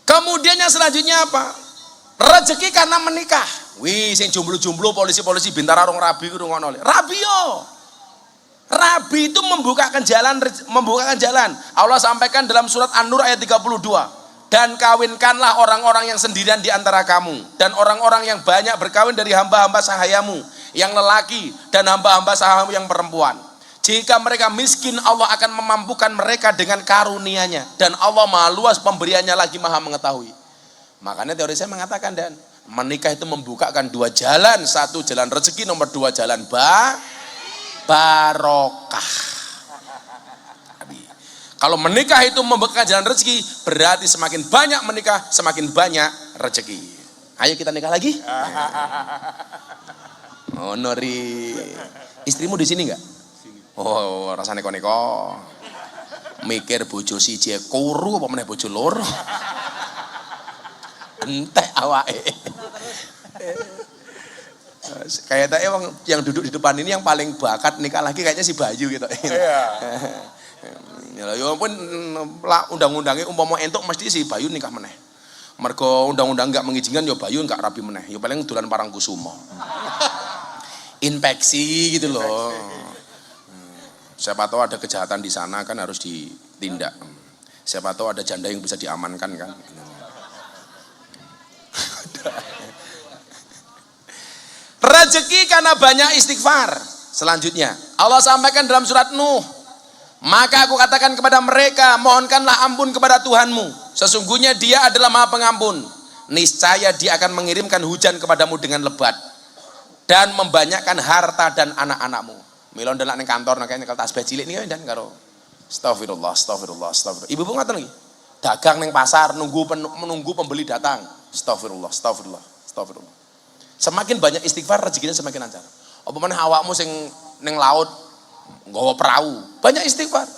Kemudian yang selanjutnya apa? Rezeki karena menikah. Wih, sing jomblo-jomblo polisi-polisi Bintara rong rabi ku ngono. Rabi yo. Rabi itu membukakan jalan. Allah sampaikan dalam surat An-Nur ayat 32. Dan kawinkanlah orang-orang yang sendirian di antara kamu dan orang-orang yang banyak berkawin dari hamba-hamba sahayamu yang lelaki dan hamba-hamba sahayamu yang perempuan. Jika mereka miskin, Allah akan memampukan mereka dengan karunia-Nya dan Allah Maha luas pemberiannya lagi Maha mengetahui. Makanya teori saya mengatakan dan menikah itu membukakan dua jalan, satu jalan rezeki, nomor dua jalan barokah. Kalau menikah itu membuka jalan rezeki, berarti semakin banyak menikah, semakin banyak rezeki. Ayo kita nikah lagi. Oh Nori, istrimu di sini nggak? Oh rasanya neko. Mikir bojo siji kuru apa meneh bojo loro. Entek awake. Kayak yang duduk di depan ini yang paling bakat nikah lagi kayaknya si Bayu gitu. Iya. Ya pun undang-undangnya umpama entuk mesti si Bayu nikah meneh. Mergo undang-undang enggak mengizinkan ya Bayu enggak rapi meneh. Ya paling dolan Parangkusumo. Infeksi gitu loh. Siapa tahu ada kejahatan di sana kan harus ditindak. Siapa tahu ada janda yang bisa diamankan kan. Rezeki karena banyak istighfar. Selanjutnya Allah sampaikan dalam surat Nuh, maka aku katakan kepada mereka, mohonkanlah ampun kepada Tuhanmu, sesungguhnya Dia adalah Maha Pengampun. Niscaya Dia akan mengirimkan hujan kepadamu dengan lebat dan membanyakkan harta dan anak-anakmu. Milon delok ning kantor nek nyekel tasbih cilik niki dan karo astagfirullah. Ibu-ibu ngoten lagi. Dagang ning pasar menunggu pembeli datang. Astagfirullah. Semakin banyak istighfar rezekinya semakin lancar. Apa meneh awakmu sing ning laut nggawa perahu, banyak istighfar.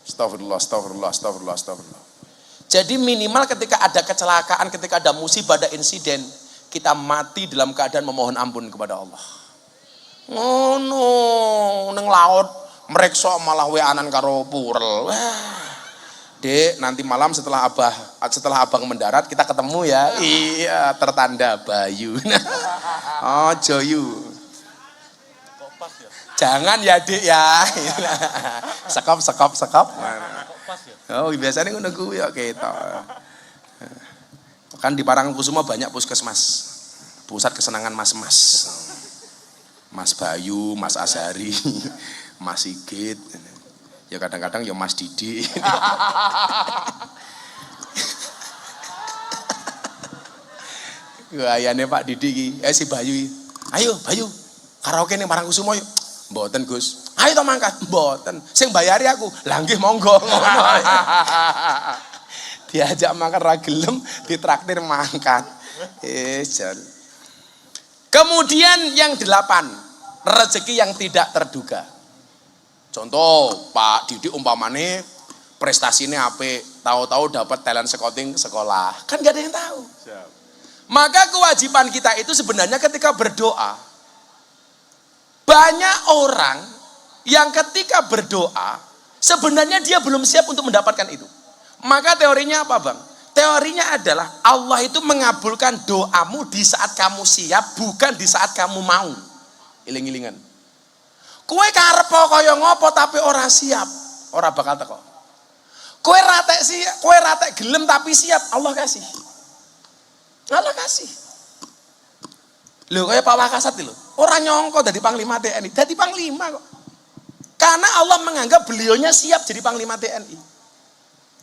Astagfirullah. Jadi minimal ketika ada kecelakaan, ketika ada musibah, ada insiden, kita mati dalam keadaan memohon ampun kepada Allah. Oh no, neng laut mereksa malah weanan karo purel. Wah. Dek, nanti malam setelah abang mendarat kita ketemu ya. Iya, tertanda Bayu. Oh, Joyu. Jangan ya, Dek ya. Sekop. Oh, biasanya ngono kuwi ya kita. Kan di Parangkusumo banyak puskesmas. Pusat kesenangan mas-mas. Mas Bayu, Mas Azhari, Mas Sigit, ya kadang-kadang ya Mas Didi. Gayane Pak Didi si Bayu. Ayo Bayu, karaoke ning Parangkusumo yuk. Mboten Gus. Ayo to mangkat. Mboten. Sing bayari aku. Lah nggih monggo. Diajak makan ra gelem, ditraktir mangkat. Jan. Kemudian yang 8, rezeki yang tidak terduga. Contoh, Pak Didi umpamane prestasinya apik, tahu-tahu dapat talent scouting sekolah. Kan gak ada yang tahu. Siap. Maka kewajiban kita itu sebenarnya ketika berdoa, banyak orang yang ketika berdoa, sebenarnya dia belum siap untuk mendapatkan itu. Maka teorinya apa Bang? Teorinya adalah Allah itu mengabulkan doamu di saat kamu siap, bukan di saat kamu mau. Iling-ilingan. Kowe karep kaya ngopo tapi ora siap, ora bakal teko. Kowe ratek gelem tapi siap, Allah kasih. Allah kasih. Lho kaya Pak Wakasat lho, ora nyongko dadi Panglima TNI, dadi Panglima kok. Karena Allah menganggap beliaunya siap jadi Panglima TNI.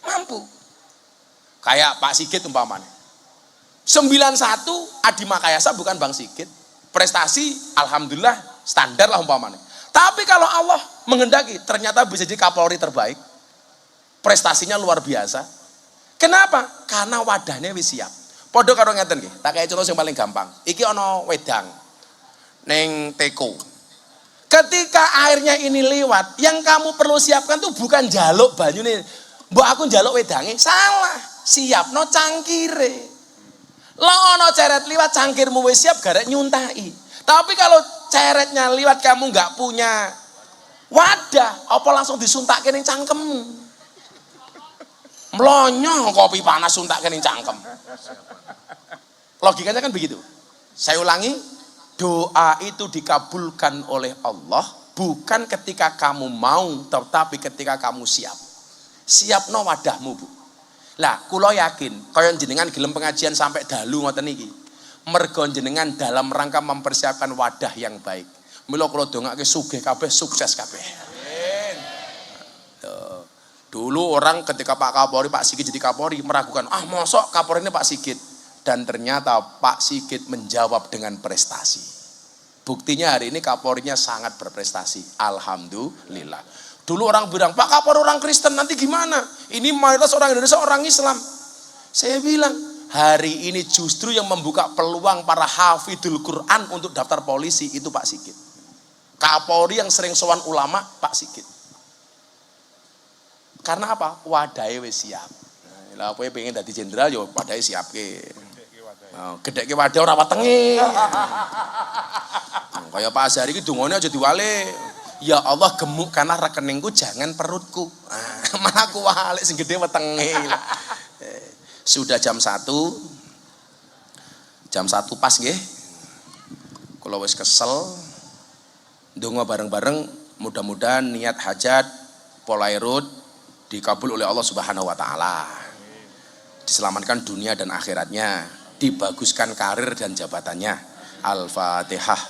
Mampu. Kayak Pak Sigit umpamanya. 91 Adi Makayasa bukan Bang Sigit. prestasi alhamdulillah standar lah umpamanya. Tapi kalau Allah menghendaki ternyata bisa jadi Kapolri terbaik, prestasinya luar biasa. Kenapa? Karena wadahnya wis siap. Padha karo ngeten nggih, tak kaya contoh yang paling gampang. Iki ana wedang neng teko. Ketika airnya ini lewat, yang kamu perlu siapkan tuh bukan jaluk banyune. Mbok aku njaluk wedange, salah. Siapno cangkire. Lah ana ceret liwat cangkirmu wis siap garek nyuntai. Tapi kalau ceretnya liwat kamu nggak punya wadah, apa langsung disuntakke ning cangkemmu. Mlonyo kopi panas suntakke ning cangkem. Logikanya kan begitu. Saya ulangi, doa itu dikabulkan oleh Allah bukan ketika kamu mau, tetapi ketika kamu siap. Siapno wadahmu, Bu. Lah, kula yakin kaya jenengan gelem pengajian sampai dalu ngoten iki. Mergo jenengan dalam rangka mempersiapkan wadah yang baik. Mila kula dongake sugih kabeh, sukses kabeh. Amin. Dulu orang ketika Pak Kapolri, Pak Sigit jadi Kapolri meragukan, mosok Kapolri ini Pak Sigit. Dan ternyata Pak Sigit menjawab dengan prestasi. Buktinya hari ini Kapolrinya sangat berprestasi. Alhamdulillah. Dulu orang bilang, Pak Kapolri orang Kristen, nanti gimana? Ini mayoritas orang Indonesia orang Islam. Saya bilang, hari ini justru yang membuka peluang para hafidul Quran untuk daftar polisi itu Pak Sigit. Kapolri yang sering sowan ulama, Pak Sigit. Karena apa? Wadahnya wis siap. Lah kowe pengen dadi jenderal yo wadahnya siap ke. Gedeke wadah ora wetenge. Kaya Pak Azhar iki dungane aja diwale. Ya Allah gemukkanlah rekeningku jangan perutku. Malah aku walik sing gede wetenge. Sudah jam 1. Jam 1 pas nggih. Kula wis kesel. Ndonga bareng-bareng mudah-mudahan niat hajat Polairut dikabul oleh Allah Subhanahu wa taala. Diselamatkan dunia dan akhiratnya, dibaguskan karir dan jabatannya. Al-Fatihah.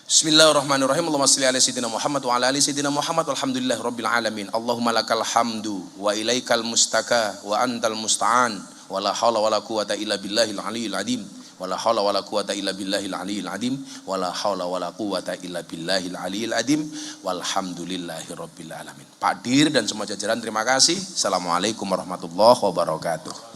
Bismillahirrahmanirrahim. Allahumma shalli ala sayyidina Muhammad wa ala ali sayyidina Muhammad. Alhamdulillahirabbil alamin. Allahumma lakal hamdu wa ilaikal mustaka wa antal musta'an. Wala haula wala quwata illa billahil aliyil azim. Wala haula wala quwata illa billahil aliyil azim. Wala haula wala quwata illa billahil aliyil azim. Walhamdulillahirabbil alamin. Pak Dir dan semua jajaran terima kasih. Assalamualaikum warahmatullahi wabarakatuh.